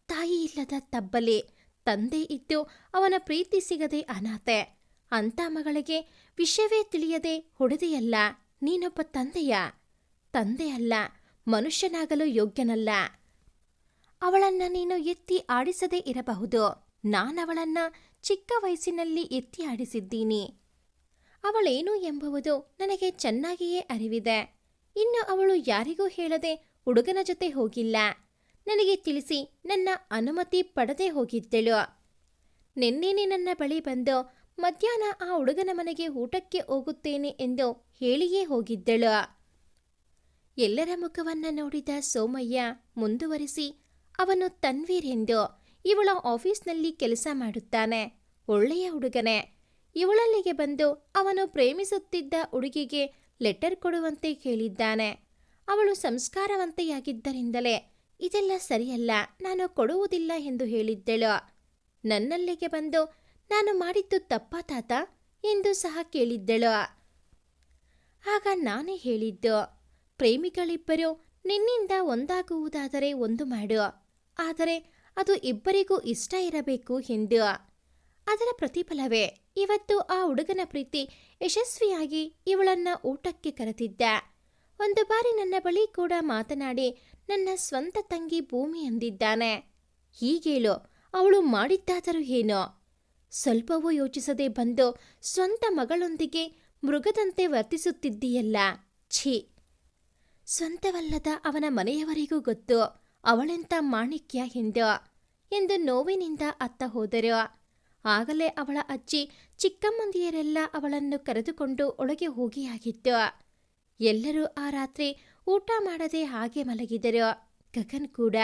ತಾಯಿ ಇಲ್ಲದ ತಬ್ಬಲಿ, ತಂದೆ ಇದ್ದು ಅವನ ಪ್ರೀತಿ ಸಿಗದೆ ಅನಾಥೆ. ಅಂಥ ಮಗಳಿಗೆ ವಿಷಯವೇ ತಿಳಿಯದೆ ಹೊಡೆದೆಯಲ್ಲ, ನೀನೊಬ್ಬ ತಂದೆಯ? ತಂದೆ ಅಲ್ಲ, ಮನುಷ್ಯನಾಗಲು ಯೋಗ್ಯನಲ್ಲ. ಅವಳನ್ನ ನೀನು ಎತ್ತಿ ಆಡಿಸದೇ ಇರಬಹುದು. ನಾನವಳನ್ನ ಚಿಕ್ಕ ವಯಸ್ಸಿನಲ್ಲಿ ಎತ್ತಿ ಆಡಿಸಿದ್ದೀನಿ. ಅವಳೇನು ಎಂಬುವುದು ನನಗೆ ಚೆನ್ನಾಗಿಯೇ ಅರಿವಿದೆ. ಇನ್ನು ಅವಳು ಯಾರಿಗೂ ಹೇಳದೆ ಹುಡುಗನ ಜೊತೆ ಹೋಗಿಲ್ಲ. ನನಗೆ ತಿಳಿಸಿ ನನ್ನ ಅನುಮತಿ ಪಡೆದೇ ಹೋಗಿದ್ದಳು. ನಿನ್ನೆನೆ ನನ್ನ ಬಳಿ ಬಂದು ಮಧ್ಯಾಹ್ನ ಆ ಹುಡುಗನ ಮನೆಗೆ ಊಟಕ್ಕೆ ಹೋಗುತ್ತೇನೆ ಎಂದು ಹೇಳಿಯೇ ಹೋಗಿದ್ದಳು. ಎಲ್ಲರ ಮುಖವನ್ನ ನೋಡಿದ ಸೋಮಯ್ಯ ಮುಂದುವರಿಸಿ, ಅವನು ತನ್ವೀರ್ ಎಂದು ಇವಳ ಆಫೀಸ್ನಲ್ಲಿ ಕೆಲಸ ಮಾಡುತ್ತಾನೆ. ಒಳ್ಳೆಯ ಹುಡುಗನೇ. ಇವಳಲ್ಲಿಗೆ ಬಂದು ಅವನು ಪ್ರೇಮಿಸುತ್ತಿದ್ದ ಹುಡುಗಿಗೆ ಲೆಟರ್ ಕೊಡುವಂತೆ ಕೇಳಿದ್ದಾನೆ. ಅವಳು ಸಂಸ್ಕಾರವಂತೆಯಾಗಿದ್ದರಿಂದಲೇ ಇದೆಲ್ಲ ಸರಿಯಲ್ಲ, ನಾನು ಕೊಡುವುದಿಲ್ಲ ಎಂದು ಹೇಳಿದ್ದಳು. ನನ್ನಲ್ಲಿಗೆ ಬಂದು ನಾನು ಮಾಡಿದ್ದು ತಪ್ಪಾ ತಾತ ಎಂದು ಸಹ ಕೇಳಿದ್ದಳು. ಆಗ ನಾನೇ ಹೇಳಿದ್ದು, ಪ್ರೇಮಿಗಳಿಬ್ಬರು ನಿನ್ನಿಂದ ಒಂದಾಗುವುದಾದರೆ ಒಂದು ಮಾಡು, ಆದರೆ ಅದು ಇಬ್ಬರಿಗೂ ಇಷ್ಟ ಇರಬೇಕು ಎಂದು. ಅದರ ಪ್ರತಿಫಲವೇ ಇವತ್ತು ಆ ಹುಡುಗನ ಪ್ರೀತಿ ಯಶಸ್ವಿಯಾಗಿ ಇವಳನ್ನ ಊಟಕ್ಕೆ ಕರೆದಿದ್ದ. ಒಂದು ಬಾರಿ ನನ್ನ ಬಳಿ ಕೂಡ ಮಾತನಾಡಿ ನನ್ನ ಸ್ವಂತ ತಂಗಿ ಭೂಮಿ ಎಂದಿದ್ದಾನೆ. ಹೀಗೇಳು, ಅವಳು ಮಾಡಿದ್ದಾದರೂ ಏನೋ. ಸ್ವಲ್ಪವೂ ಯೋಚಿಸದೆ ಬಂದು ಸ್ವಂತ ಮಗಳೊಂದಿಗೆ ಮೃಗದಂತೆ ವರ್ತಿಸುತ್ತಿದ್ದೀಯಲ್ಲ, ಛೀ. ಸ್ವಂತವಲ್ಲದ ಅವನ ಮನೆಯವರಿಗೂ ಗೊತ್ತು ಅವಳೆಂಥ ಮಾಣಿಕ್ಯ ಎಂದು ನೋವಿನಿಂದ ಅತ್ತ ಹೋದರು. ಆಗಲೇ ಅವಳ ಅಜ್ಜಿ ಚಿಕ್ಕಮ್ಮಂದಿಯರೆಲ್ಲ ಅವಳನ್ನು ಕರೆದುಕೊಂಡು ಒಳಗೆ ಹೋಗಿಯಾಗಿತ್ತು. ಎಲ್ಲರೂ ಆ ರಾತ್ರಿ ಊಟ ಮಾಡದೆ ಹಾಗೆ ಮಲಗಿದರು. ಗಗನ್ ಕೂಡ.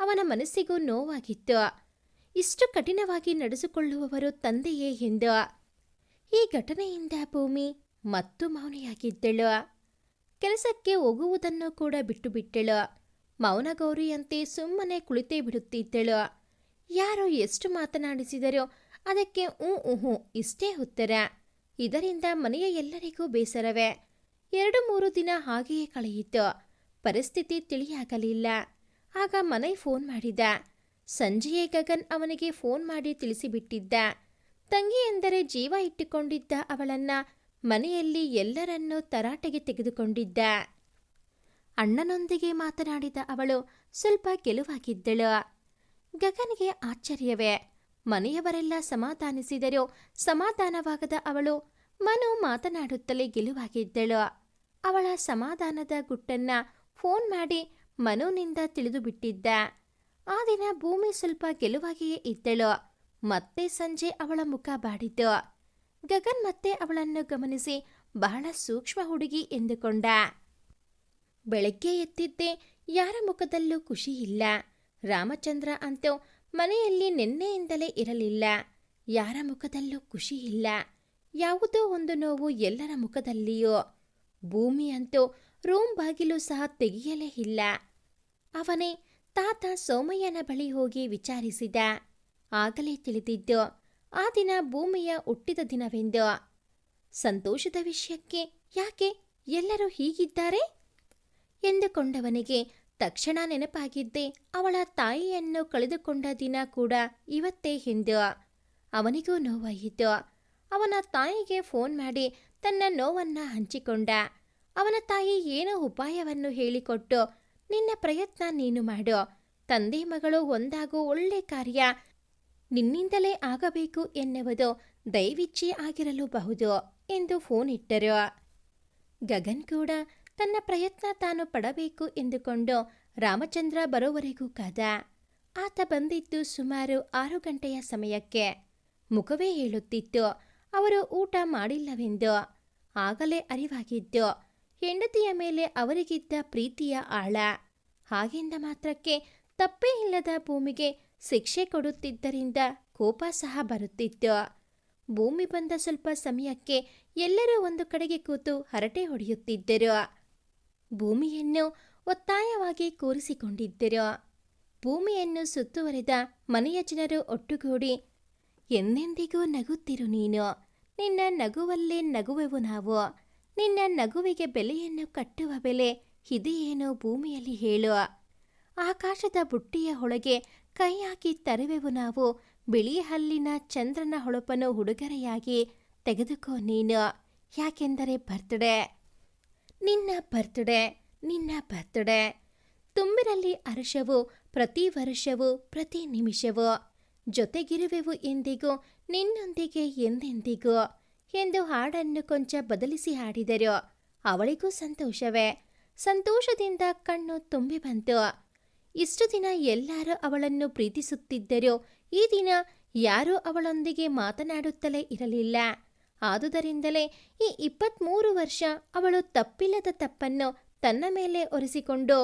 ಅವನ ಮನಸ್ಸಿಗೂ ನೋವಾಗಿತ್ತು. ಇಷ್ಟು ಕಠಿಣವಾಗಿ ನಡೆಸಿಕೊಳ್ಳುವವರು ತಂದೆಯೇ ಎಂದು. ಈ ಘಟನೆಯಿಂದ ಭೂಮಿ ಮತ್ತು ಮೌನಿಯಾಗಿದ್ದಳು. ಕೆಲಸಕ್ಕೆ ಹೋಗುವುದನ್ನು ಕೂಡ ಬಿಟ್ಟು ಬಿಟ್ಟಳು. ಮೌನಗೌರಿಯಂತೆ ಸುಮ್ಮನೆ ಕುಳಿತೇ ಬಿಡುತ್ತಿದ್ದಳು. ಯಾರೋ ಎಷ್ಟು ಮಾತನಾಡಿಸಿದರೋ ಅದಕ್ಕೆ ಊಹು ಇಷ್ಟೇ ಉತ್ತರ. ಇದರಿಂದ ಮನೆಯ ಎಲ್ಲರಿಗೂ ಬೇಸರವೇ. 2-3 ದಿನ ಹಾಗೆಯೇ ಕಳೆಯಿತು. ಪರಿಸ್ಥಿತಿ ತಿಳಿಯಾಗಲಿಲ್ಲ. ಆಗ ಮನೆ ಫೋನ್ ಮಾಡಿದ. ಸಂಜೆಯೇ ಗಗನ್ ಅವನಿಗೆ ಫೋನ್ ಮಾಡಿ ತಿಳಿಸಿಬಿಟ್ಟಿದ್ದ. ತಂಗಿ ಎಂದರೆ ಜೀವ ಇಟ್ಟುಕೊಂಡಿದ್ದ ಅವಳನ್ನ ಮನೆಯಲ್ಲಿ ಎಲ್ಲರನ್ನೂ ತರಾಟೆಗೆ ತೆಗೆದುಕೊಂಡಿದ್ದ. ಅಣ್ಣನೊಂದಿಗೆ ಮಾತನಾಡಿದ ಅವಳು ಸ್ವಲ್ಪ ಗೆಲುವಾಗಿದ್ದಳು. ಗಗನ್ಗೆ ಆಶ್ಚರ್ಯವೇ. ಮನೆಯವರೆಲ್ಲ ಸಮಾಧಾನಿಸಿದರೂ ಸಮಾಧಾನವಾಗದ ಅವಳು ಮನು ಮಾತನಾಡುತ್ತಲೇ ಗೆಲುವಾಗಿದ್ದಳು. ಅವಳ ಸಮಾಧಾನದ ಗುಟ್ಟನ್ನ ಫೋನ್ ಮಾಡಿ ಮನುನಿಂದ ತಿಳಿದು ಬಿಟ್ಟಿದ್ದ. ಆ ದಿನ ಭೂಮಿ ಸ್ವಲ್ಪ ಗೆಲುವಾಗಿಯೇ ಇದ್ದಳು. ಮತ್ತೆ ಸಂಜೆ ಅವಳ ಮುಖ ಬಾಡಿತು. ಗಗನ್ ಮತ್ತೆ ಅವಳನ್ನು ಗಮನಿಸಿ ಬಹಳ ಸೂಕ್ಷ್ಮ ಹುಡುಗಿ ಎಂದುಕೊಂಡ. ಬೆಳಗ್ಗೆ ಎತ್ತಿದ್ದೆ ಯಾರ ಮುಖದಲ್ಲೂ ಖುಷಿ ಇಲ್ಲ. ರಾಮಚಂದ್ರ ಅಂತೂ ಮನೆಯಲ್ಲಿ ನಿನ್ನೆಯಿಂದಲೇ ಇರಲಿಲ್ಲ. ಯಾರ ಮುಖದಲ್ಲೂ ಖುಷಿ ಇಲ್ಲ. ಯಾವುದೋ ಒಂದು ನೋವು ಎಲ್ಲರ ಮುಖದಲ್ಲಿಯೂ. ಭೂಮಿ ಅಂತೂ ರೂಮ್ ಬಾಗಿಲು ಸಹ ತೆಗೆಯಲೇ ಇಲ್ಲ. ಅವನೇ ತಾತ ಸೋಮಯ್ಯನ ಬಳಿ ಹೋಗಿ ವಿಚಾರಿಸಿದ. ಆಗಲೇ ತಿಳಿದಿದ್ದು ಆ ದಿನ ಭೂಮಿಯ ಹುಟ್ಟಿದ ದಿನವೆಂದು. ಸಂತೋಷದ ವಿಷಯಕ್ಕೆ ಯಾಕೆ ಎಲ್ಲರೂ ಹೀಗಿದ್ದಾರೆ ಎಂದುಕೊಂಡವನಿಗೆ ತಕ್ಷಣ ನೆನಪಾಗಿದ್ದೆ ಅವಳ ತಾಯಿಯನ್ನು ಕಳೆದುಕೊಂಡ ದಿನ ಕೂಡ ಇವತ್ತೇ ಎಂದು. ಅವನಿಗೂ ನೋವಾಯಿತು. ಅವನ ತಾಯಿಗೆ ಫೋನ್ ಮಾಡಿ ತನ್ನ ನೋವನ್ನ ಹಂಚಿಕೊಂಡ. ಅವನ ತಾಯಿ ಏನೋ ಉಪಾಯವನ್ನು ಹೇಳಿಕೊಟ್ಟು, ನಿನ್ನ ಪ್ರಯತ್ನ ನೀನು ಮಾಡು, ತಂದೆ ಮಗಳು ಒಂದಾಗೋ ಒಳ್ಳೆ ಕಾರ್ಯ ನಿನ್ನಿಂದಲೇ ಆಗಬೇಕು ಎನ್ನುವುದು ದೈವಿಚ್ಛೆ ಆಗಿರಲೂಬಹುದು ಎಂದು ಫೋನ್ ಇಟ್ಟರು. ಗಗನ್ ಕೂಡ ತನ್ನ ಪ್ರಯತ್ನ ತಾನು ಪಡಬೇಕು ಎಂದುಕೊಂಡು ರಾಮಚಂದ್ರ ಬರೋವರೆಗೂ ಕಾದ. ಆತ ಬಂದಿದ್ದು ಸುಮಾರು 6 ಗಂಟೆಯ ಸಮಯಕ್ಕೆ. ಮುಖವೇ ಹೇಳುತ್ತಿತ್ತು ಅವರು ಊಟ ಮಾಡಿಲ್ಲವೆಂದು. ಆಗಲೇ ಅರಿವಾಗಿದ್ದು ಹೆಂಡತಿಯ ಮೇಲೆ ಅವರಿಗಿದ್ದ ಪ್ರೀತಿಯ ಆಳ. ಹಾಗೆಂದ ಮಾತ್ರಕ್ಕೆ ತಪ್ಪೇ ಇಲ್ಲದ ಭೂಮಿಗೆ ಶಿಕ್ಷೆ ಕೊಡುತ್ತಿದ್ದರಿಂದ ಕೋಪ ಸಹ ಬರುತ್ತಿತ್ತು. ಭೂಮಿ ಬಂದ ಸ್ವಲ್ಪ ಸಮಯಕ್ಕೆ ಎಲ್ಲರೂ ಒಂದು ಕಡೆಗೆ ಕೂತು ಹರಟೆ ಹೊಡೆಯುತ್ತಿದ್ದರು. ಭೂಮಿಯನ್ನು ಒತ್ತಾಯವಾಗಿ ಕೂರಿಸಿಕೊಂಡಿದ್ದರು. ಭೂಮಿಯನ್ನು ಸುತ್ತುವರೆದ ಮನೆಯ ಜನರು ಒಟ್ಟುಗೂಡಿ, ಎಂದೆಂದಿಗೂ ನಗುತ್ತಿರು ನೀನು, ನಿನ್ನ ನಗುವಲ್ಲೇ ನಗುವೆವು ನಾವು, ನಿನ್ನ ನಗುವಿಗೆ ಬೆಲೆಯನ್ನು ಕಟ್ಟುವ ಬೆಲೆ ಇದೆಯೇನೋ ಭೂಮಿಯಲ್ಲಿ ಹೇಳು, ಆಕಾಶದ ಬುಟ್ಟಿಯ ಒಳಗೆ ಕೈ ಹಾಕಿ ತರುವೆವು ನಾವು, ಬಿಳಿ ಹಲ್ಲಿನ ಚಂದ್ರನ ಹೊಳಪನ್ನು ಉಡುಗೊರೆಯಾಗಿ ತೆಗೆದುಕೋ ನೀನು, ಯಾಕೆಂದರೆ ಬರ್ತ್ಡೇ, ನಿನ್ನ ಬರ್ತ್ಡೇ, ನಿನ್ನ ಬರ್ತ್ಡೇ. ತುಂಬಿರಲಿ ಹರ್ಷವು ಪ್ರತಿ ವರ್ಷವೂ ಪ್ರತಿ ನಿಮಿಷವೂ, ಜೊತೆಗಿರುವೆವು ಎಂದಿಗೂ ನಿನ್ನೊಂದಿಗೆ ಎಂದೆಂದಿಗೂ ಎಂದು ಹಾಡನ್ನು ಕೊಂಚ ಬದಲಿಸಿ ಹಾಡಿದರು. ಅವಳಿಗೂ ಸಂತೋಷವೇ. ಸಂತೋಷದಿಂದ ಕಣ್ಣು ತುಂಬಿ ಬಂತು. ಇಷ್ಟು ದಿನ ಎಲ್ಲರೂ ಅವಳನ್ನು ಪ್ರೀತಿಸುತ್ತಿದ್ದರೂ ಈ ದಿನ ಯಾರೂ ಅವಳೊಂದಿಗೆ ಮಾತನಾಡುತ್ತಲೇ ಇರಲಿಲ್ಲ. ಆದುದರಿಂದಲೇ ಈ 23 ವರ್ಷ ಅವಳು ತಪ್ಪಿಲ್ಲದ ತಪ್ಪನ್ನು ತನ್ನ ಮೇಲೆ ಒರೆಸಿಕೊಂಡು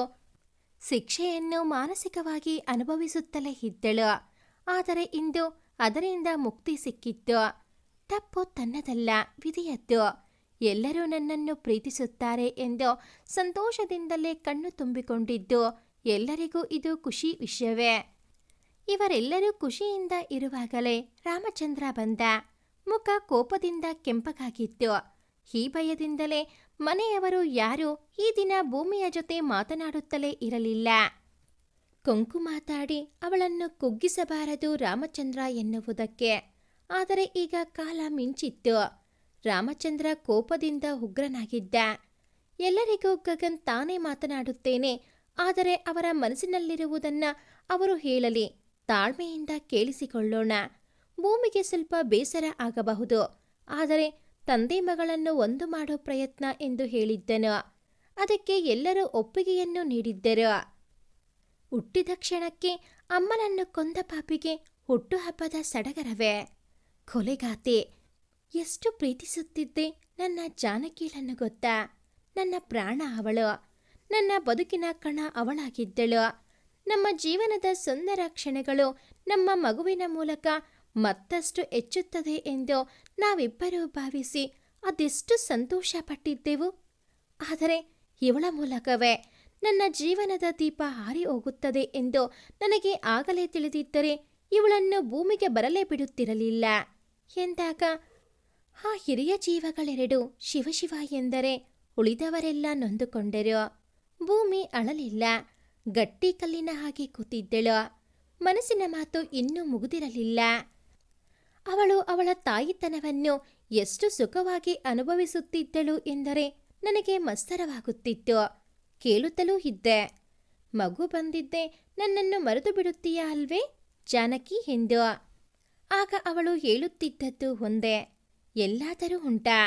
ಶಿಕ್ಷೆಯನ್ನು ಮಾನಸಿಕವಾಗಿ ಅನುಭವಿಸುತ್ತಲೇ ಇದ್ದಳು. ಆದರೆ ಇಂದು ಅದರಿಂದ ಮುಕ್ತಿ ಸಿಕ್ಕಿತ್ತು. ತಪ್ಪು ತನ್ನದಲ್ಲ, ವಿಧಿಯದ್ದು. ಎಲ್ಲರೂ ನನ್ನನ್ನು ಪ್ರೀತಿಸುತ್ತಾರೆ ಎಂದು ಸಂತೋಷದಿಂದಲೇ ಕಣ್ಣು ತುಂಬಿಕೊಂಡಿದ್ದು ಎಲ್ಲರಿಗೂ ಇದು ಖುಷಿ ವಿಷಯವೇ. ಇವರೆಲ್ಲರೂ ಖುಷಿಯಿಂದ ಇರುವಾಗಲೇ ರಾಮಚಂದ್ರ ಬಂದ. ಮುಖ ಕೋಪದಿಂದ ಕೆಂಪಗಾಗಿತ್ತು. ಈ ಭಯದಿಂದಲೇ ಮನೆಯವರು ಯಾರೂ ಈ ದಿನ ಭೂಮಿಯ ಜೊತೆ ಮಾತನಾಡುತ್ತಲೇ ಇರಲಿಲ್ಲ. ಕೊಂಕು ಮಾತಾಡಿ ಅವಳನ್ನು ಕುಗ್ಗಿಸಬಾರದು ರಾಮಚಂದ್ರ ಎನ್ನುವುದಕ್ಕೆ. ಆದರೆ ಈಗ ಕಾಲ ಮಿಂಚಿತ್ತು. ರಾಮಚಂದ್ರ ಕೋಪದಿಂದ ಉಗ್ರನಾಗಿದ್ದ. ಎಲ್ಲರಿಗೂ ಗಗನ್ ತಾನೇ ಮಾತನಾಡುತ್ತೇನೆ, ಆದರೆ ಅವರ ಮನಸ್ಸಿನಲ್ಲಿರುವುದನ್ನ ಅವರು ಹೇಳಲಿ, ತಾಳ್ಮೆಯಿಂದ ಕೇಳಿಸಿಕೊಳ್ಳೋಣ. ಭೂಮಿಗೆ ಸ್ವಲ್ಪ ಬೇಸರ ಆಗಬಹುದು, ಆದರೆ ತಂದೆ ಮಗಳನ್ನು ಒಂದು ಮಾಡೋ ಪ್ರಯತ್ನ ಎಂದು ಹೇಳಿದ್ದನು. ಅದಕ್ಕೆ ಎಲ್ಲರೂ ಒಪ್ಪಿಗೆಯನ್ನು ನೀಡಿದ್ದರು. ಹುಟ್ಟಿದ ಕ್ಷಣಕ್ಕೆ ಅಮ್ಮನನ್ನು ಕೊಂದ ಪಾಪಿಗೆ ಹುಟ್ಟುಹಬ್ಬದ ಸಡಗರವೇ. ಕೊಲೆಗಾತಿ. ಎಷ್ಟು ಪ್ರೀತಿಸುತ್ತಿದ್ದೆ ನನ್ನ ಜಾನಕಿಳನ್ನು ಗೊತ್ತಾ? ನನ್ನ ಪ್ರಾಣ ಅವಳು. ನನ್ನ ಬದುಕಿನ ಕಣ ಅವಳಾಗಿದ್ದಳು. ನಮ್ಮ ಜೀವನದ ಸುಂದರ ಕ್ಷಣಗಳು ನಮ್ಮ ಮಗುವಿನ ಮೂಲಕ ಮತ್ತಷ್ಟು ಹೆಚ್ಚುತ್ತದೆ ಎಂದು ನಾವಿಬ್ಬರೂ ಭಾವಿಸಿ ಅದೆಷ್ಟು ಸಂತೋಷ ಪಟ್ಟಿದ್ದೆವು. ಆದರೆ ಇವಳ ಮೂಲಕವೇ ನನ್ನ ಜೀವನದ ದೀಪ ಹಾರಿ ಹೋಗುತ್ತದೆ ಎಂದು ನನಗೆ ಆಗಲೇ ತಿಳಿದಿದ್ದರೆ ಇವಳನ್ನು ಭೂಮಿಗೆ ಬರಲೇ ಬಿಡುತ್ತಿರಲಿಲ್ಲ ಎಂದಾಗ ಆ ಹಿರಿಯ ಜೀವಗಳೆರಡು ಶಿವಶಿವ ಎಂದರೆ ಉಳಿದವರೆಲ್ಲ ನೊಂದುಕೊಂಡರು. ಭೂಮಿ ಅಳಲಿಲ್ಲ. ಗಟ್ಟಿ ಕಲ್ಲಿನ ಹಾಗೆ ಕೂತಿದ್ದಳು. ಮನಸ್ಸಿನ ಮಾತು ಇನ್ನೂ ಮುಗಿದಿರಲಿಲ್ಲ. ಅವಳು ಅವಳ ತಾಯಿತನವನ್ನು ಎಷ್ಟು ಸುಖವಾಗಿ ಅನುಭವಿಸುತ್ತಿದ್ದಳು ಎಂದರೆ ನನಗೆ ಮತ್ಸರವಾಗುತ್ತಿತ್ತು. ಕೇಳುತ್ತಲೂ ಇದ್ದೆ. ಮಗು ಬಂದಿದ್ದೆ ನನ್ನನ್ನು ಮರೆತು ಬಿಡುತ್ತೀಯಾ ಅಲ್ವೇ ಜಾನಕಿ ಎಂದು. ಆಗ ಅವಳು ಹೇಳುತ್ತಿದ್ದದ್ದು ಒಂದೇ, ಎಲ್ಲಾದರೂ ಉಂಟಾ?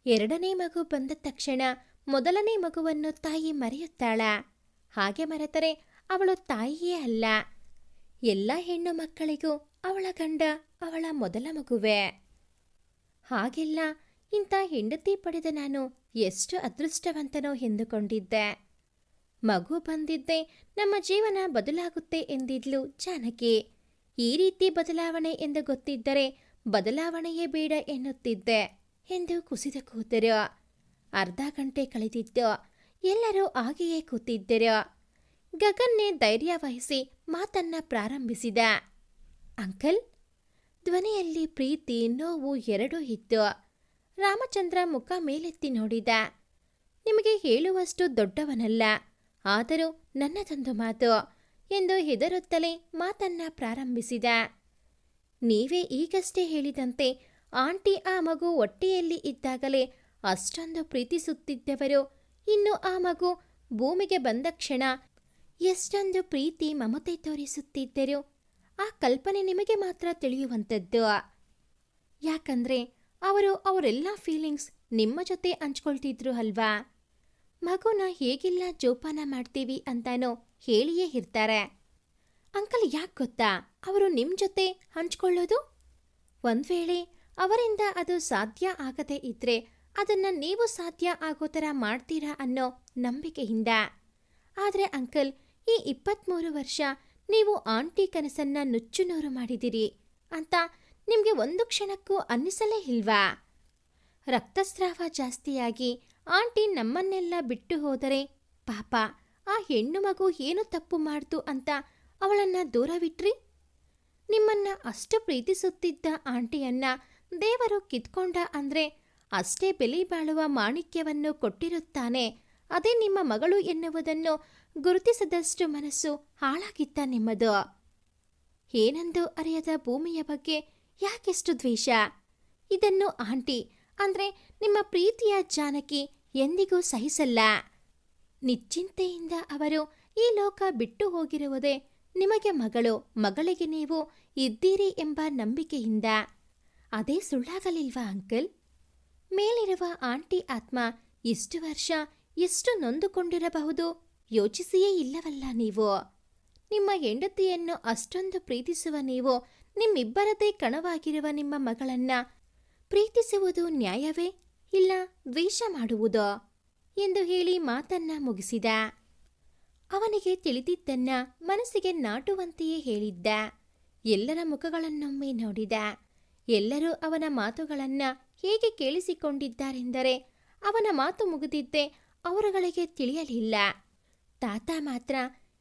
ಎರಡನೇ ಮಗು ಬಂದ ತಕ್ಷಣ ಮೊದಲನೇ ಮಗುವನ್ನು ತಾಯಿ ಮರೆಯುತ್ತಾಳ. ಹಾಗೆ ಮರೆತರೆ ಅವಳು ತಾಯಿಯೇ ಅಲ್ಲ. ಎಲ್ಲ ಹೆಣ್ಣು ಮಕ್ಕಳಿಗೂ ಅವಳ ಗಂಡ ಅವಳ ಮೊದಲ ಮಗುವೆ. ಹಾಗೆಲ್ಲ ಇಂಥ ಹೆಂಡತಿ ಪಡೆದ ನಾನು ಎಷ್ಟು ಅದೃಷ್ಟವಂತನೋ ಎಂದುಕೊಂಡಿದ್ದೆ. ಮಗು ಬಂದಿದ್ದೆ ನಮ್ಮ ಜೀವನ ಬದಲಾಗುತ್ತೆ ಎಂದಿದ್ಲು ಜಾನಕಿ. ಈ ರೀತಿ ಬದಲಾವಣೆ ಎಂದು ಗೊತ್ತಿದ್ದರೆ ಬದಲಾವಣೆಯೇ ಬೇಡ ಎನ್ನುತ್ತಿದ್ದೆ ಎಂದು ಕುಸಿದು ಕೂತರು. ಅರ್ಧ ಗಂಟೆ ಕಳೆದಿದ್ದು. ಎಲ್ಲರೂ ಹಾಗೆಯೇ ಕೂತಿದ್ದರು. ಗಗನ್ನೇ ಧೈರ್ಯ ವಹಿಸಿ ಮಾತನ್ನ ಪ್ರಾರಂಭಿಸಿದ. ಅಂಕಲ್, ಧ್ವನಿಯಲ್ಲಿ ಪ್ರೀತಿ ನೋವು ಎರಡೂ ಇತ್ತು. ರಾಮಚಂದ್ರ ಮುಖ ಮೇಲೆತ್ತಿ ನೋಡಿದ. ನಿಮಗೆ ಹೇಳುವಷ್ಟು ದೊಡ್ಡವನಲ್ಲ, ಆದರೂ ನನ್ನದೊಂದು ಮಾತು ಎಂದು ಹೆದರುತ್ತಲೇ ಮಾತನ್ನ ಪ್ರಾರಂಭಿಸಿದ. ನೀವೇ ಈಗಷ್ಟೇ ಹೇಳಿದಂತೆ ಆಂಟಿ ಆ ಮಗು ಹೊಟ್ಟೆಯಲ್ಲಿ ಇದ್ದಾಗಲೇ ಅಷ್ಟೊಂದು ಪ್ರೀತಿಸುತ್ತಿದ್ದವರು ಇನ್ನು ಆ ಮಗು ಭೂಮಿಗೆ ಬಂದ ಕ್ಷಣ ಎಷ್ಟೊಂದು ಪ್ರೀತಿ ಮಮತೆ ತೋರಿಸುತ್ತಿದ್ದರು. ಆ ಕಲ್ಪನೆ ನಿಮಗೆ ಮಾತ್ರ ತಿಳಿಯುವಂಥದ್ದು. ಯಾಕಂದ್ರೆ ಅವರು ಅವರೆಲ್ಲ ಫೀಲಿಂಗ್ಸ್ ನಿಮ್ಮ ಜೊತೆ ಹಂಚ್ಕೊಳ್ತಿದ್ರು ಅಲ್ವಾ. ಮಗುನ ಹೇಗೆಲ್ಲ ಜೋಪಾನ ಮಾಡ್ತೀವಿ ಅಂತಾನೋ ಹೇಳಿಯೇ ಇರ್ತಾರೆ. ಅಂಕಲ್, ಯಾಕೆ ಗೊತ್ತಾ ಅವರು ನಿಮ್ಮ ಜೊತೆ ಹಂಚ್ಕೊಳ್ಳೋದು? ಒಂದ್ ವೇಳೆ ಅವರಿಂದ ಅದು ಸಾಧ್ಯ ಆಗದೇ ಇದ್ರೆ ಅದನ್ನ ನೀವು ಸಾಧ್ಯ ಆಗೋ ಥರ ಮಾಡ್ತೀರಾ ಅನ್ನೋ ನಂಬಿಕೆಯಿಂದ. ಆದರೆ ಅಂಕಲ್, ಈ 23 ವರ್ಷ ನೀವು ಆಂಟಿ ಕನಸನ್ನ ನುಚ್ಚುನೂರು ಮಾಡಿದಿರಿ ಅಂತ ನಿಮಗೆ ಒಂದು ಕ್ಷಣಕ್ಕೂ ಅನ್ನಿಸಲೇ ಇಲ್ವಾ? ರಕ್ತಸ್ರಾವ ಜಾಸ್ತಿಯಾಗಿ ಆಂಟಿ ನಮ್ಮನ್ನೆಲ್ಲ ಬಿಟ್ಟು ಹೋದರೆ ಪಾಪ ಆ ಹೆಣ್ಣು ಮಗು ಏನು ತಪ್ಪು ಮಾಡ್ತು ಅಂತ ಅವಳನ್ನ ದೂರವಿಟ್ರಿ. ನಿಮ್ಮನ್ನ ಅಷ್ಟು ಪ್ರೀತಿಸುತ್ತಿದ್ದ ಆಂಟಿಯನ್ನ ದೇವರು ಕಿತ್ಕೊಂಡ ಅಂದ್ರೆ ಅಷ್ಟೇ ಬೆಲೆ ಬಾಳುವ ಮಾಣಿಕ್ಯವನ್ನು ಕೊಟ್ಟಿರುತ್ತಾನೆ. ಅದೇ ನಿಮ್ಮ ಮಗಳು ಎನ್ನುವುದನ್ನು ಗುರುತಿಸದಷ್ಟು ಮನಸ್ಸು ಹಾಳಾಗಿತ್ತ ನಿಮ್ಮದು. ಏನೆಂದು ಅರಿಯದ ಭೂಮಿಯ ಬಗ್ಗೆ ಯಾಕೆಷ್ಟು ದ್ವೇಷ? ಇದನ್ನು ಆಂಟಿ ಅಂದ್ರೆ ನಿಮ್ಮ ಪ್ರೀತಿಯ ಜಾನಕಿ ಎಂದಿಗೂ ಸಹಿಸಲ್ಲ. ನಿಶ್ಚಿಂತೆಯಿಂದ ಅವರು ಈ ಲೋಕ ಬಿಟ್ಟು ಹೋಗಿರುವುದೇ ನಿಮಗೆ ಮಗಳಿಗೆ ನೀವು ಇದ್ದೀರಿ ಎಂಬ ನಂಬಿಕೆಯಿಂದ. ಅದೇ ಸುಳ್ಳಾಗಲಿಲ್ವಾ ಅಂಕಲ್? ಮೇಲಿರುವ ಆಂಟಿ ಆತ್ಮ ಇಷ್ಟು ವರ್ಷ ಎಷ್ಟು ನೊಂದುಕೊಂಡಿರಬಹುದು ಯೋಚಿಸಿಯೇ ಇಲ್ಲವಲ್ಲ ನೀವು? ನಿಮ್ಮ ಹೆಂಡತಿಯನ್ನು ಅಷ್ಟೊಂದು ಪ್ರೀತಿಸುವ ನೀವು ನಿಮ್ಮಿಬ್ಬರದೇ ಕಣವಾಗಿರುವ ನಿಮ್ಮ ಮಗಳನ್ನ ಪ್ರೀತಿಸುವುದು ನ್ಯಾಯವೇ ಇಲ್ಲ ದ್ವೇಷ ಮಾಡುವುದೋ ಎಂದು ಹೇಳಿ ಮಾತನ್ನ ಮುಗಿಸಿದ. ಅವನಿಗೆ ತಿಳಿದಿದ್ದನ್ನ ಮನಸ್ಸಿಗೆ ನಾಟುವಂತೆಯೇ ಹೇಳಿದ್ದ. ಎಲ್ಲರ ಮುಖಗಳನ್ನೊಮ್ಮೆ ನೋಡಿದ. ಎಲ್ಲರೂ ಅವನ ಮಾತುಗಳನ್ನ ಹೇಗೆ ಕೇಳಿಸಿಕೊಂಡಿದ್ದಾರೆಂದರೆ ಅವನ ಮಾತು ಮುಗಿದಿದ್ದೇ ಅವರುಗಳಿಗೆ ತಿಳಿಯಲಿಲ್ಲ. ತಾತ ಮಾತ್ರ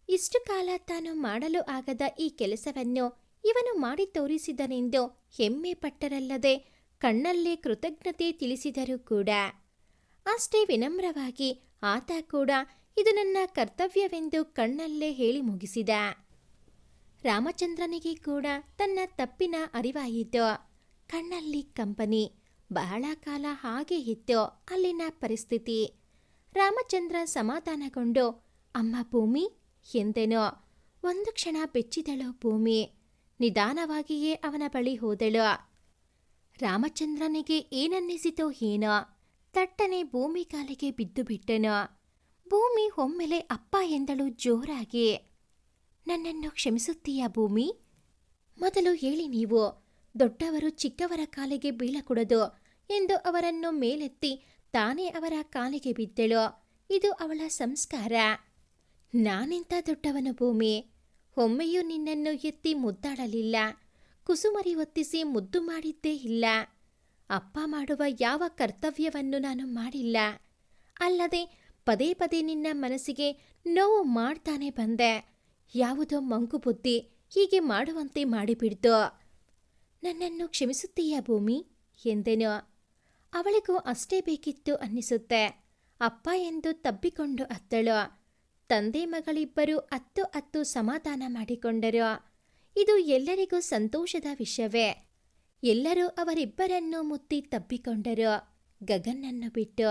ಇಷ್ಟು ಕಾಲ ತಾನು ಮಾಡಲು ಆಗದ ಈ ಕೆಲಸವನ್ನು ಇವನು ಮಾಡಿ ತೋರಿಸಿದನೆಂದು ಹೆಮ್ಮೆ ಪಟ್ಟರಲ್ಲದೆ ಕಣ್ಣಲ್ಲೇ ಕೃತಜ್ಞತೆ ತಿಳಿಸಿದರೂ ಕೂಡ. ಅಷ್ಟೇ ವಿನಮ್ರವಾಗಿ ಆತ ಕೂಡ ಇದು ನನ್ನ ಕರ್ತವ್ಯವೆಂದು ಕಣ್ಣಲ್ಲೇ ಹೇಳಿ ಮುಗಿಸಿದ. ರಾಮಚಂದ್ರನಿಗೆ ಕೂಡ ತನ್ನ ತಪ್ಪಿನ ಅರಿವಾಯಿತು. ಕಣ್ಣಲ್ಲಿ ಕಂಪನಿ. ಬಹಳ ಕಾಲ ಹಾಗೆ ಇತ್ತು ಅಲ್ಲಿನ ಪರಿಸ್ಥಿತಿ. ರಾಮಚಂದ್ರ ಸಮಾಧಾನಗೊಂಡು ಅಮ್ಮ ಭೂಮಿ ಎಂದೆನೋ. ಒಂದು ಕ್ಷಣ ಬೆಚ್ಚಿದಳು ಭೂಮಿ. ನಿಧಾನವಾಗಿಯೇ ಅವನ ಬಳಿ ಹೋದಳು. ರಾಮಚಂದ್ರನಿಗೆ ಏನನ್ನಿಸಿತೋ ಏನೋ, ತಟ್ಟನೆ ಭೂಮಿ ಕಾಲಿಗೆ ಬಿದ್ದು ಬಿಟ್ಟನು. ಭೂಮಿ ಒಮ್ಮೆಲೆ ಅಪ್ಪ ಎಂದಳು ಜೋರಾಗಿ. ನನ್ನನ್ನು ಕ್ಷಮಿಸುತ್ತೀಯಾ ಭೂಮಿ? ಮೊದಲು ಹೇಳಿ ನೀವು. ದೊಡ್ಡವರು ಚಿಕ್ಕವರ ಕಾಲಿಗೆ ಬೀಳಕೂಡದು ಎಂದು ಅವರನ್ನು ಮೇಲೆತ್ತಿ ತಾನೇ ಅವರ ಕಾಲಿಗೆ ಬಿದ್ದಳು. ಇದು ಅವಳ ಸಂಸ್ಕಾರ. ನಾನೆಂಥ ದೊಡ್ಡವನು ಭೂಮಿ? ಒಮ್ಮೆಯೂ ನಿನ್ನನ್ನು ಎತ್ತಿ ಮುದ್ದಾಡಲಿಲ್ಲ. ಕುಸುಮರಿ ಒತ್ತಿಸಿ ಮುದ್ದು ಮಾಡಿದ್ದೇ ಇಲ್ಲ. ಅಪ್ಪ ಮಾಡುವ ಯಾವ ಕರ್ತವ್ಯವನ್ನು ನಾನು ಮಾಡಿಲ್ಲ. ಅಲ್ಲದೆ ಪದೇ ಪದೇ ನಿನ್ನ ಮನಸ್ಸಿಗೆ ನೋವು ಮಾಡ್ತಾನೆ ಬಂದೆ. ಯಾವುದೋ ಮಂಕು ಬುದ್ಧಿ ಹೀಗೆ ಮಾಡುವಂತೆ ಮಾಡಿಬಿಡ್ತು. ನನ್ನನ್ನು ಕ್ಷಮಿಸುತ್ತೀಯಾ ಭೂಮಿ ಎಂದೆನು. ಅವಳಿಗೂ ಅಷ್ಟೇ ಬೇಕಿತ್ತು ಅನ್ನಿಸುತ್ತೆ. ಅಪ್ಪ ಎಂದು ತಬ್ಬಿಕೊಂಡು ಅತ್ತಳು. ತಂದೆ ಮಗಳಿಬ್ಬರು ಅತ್ತು ಸಮಾಧಾನ ಮಾಡಿಕೊಂಡರು. ಇದು ಎಲ್ಲರಿಗೂ ಸಂತೋಷದ ವಿಷಯವೇ. ಎಲ್ಲರೂ ಅವರಿಬ್ಬರನ್ನೂ ಮುತ್ತಿ ತಬ್ಬಿಕೊಂಡರು, ಗಗನ್ನನ್ನು ಬಿಟ್ಟು.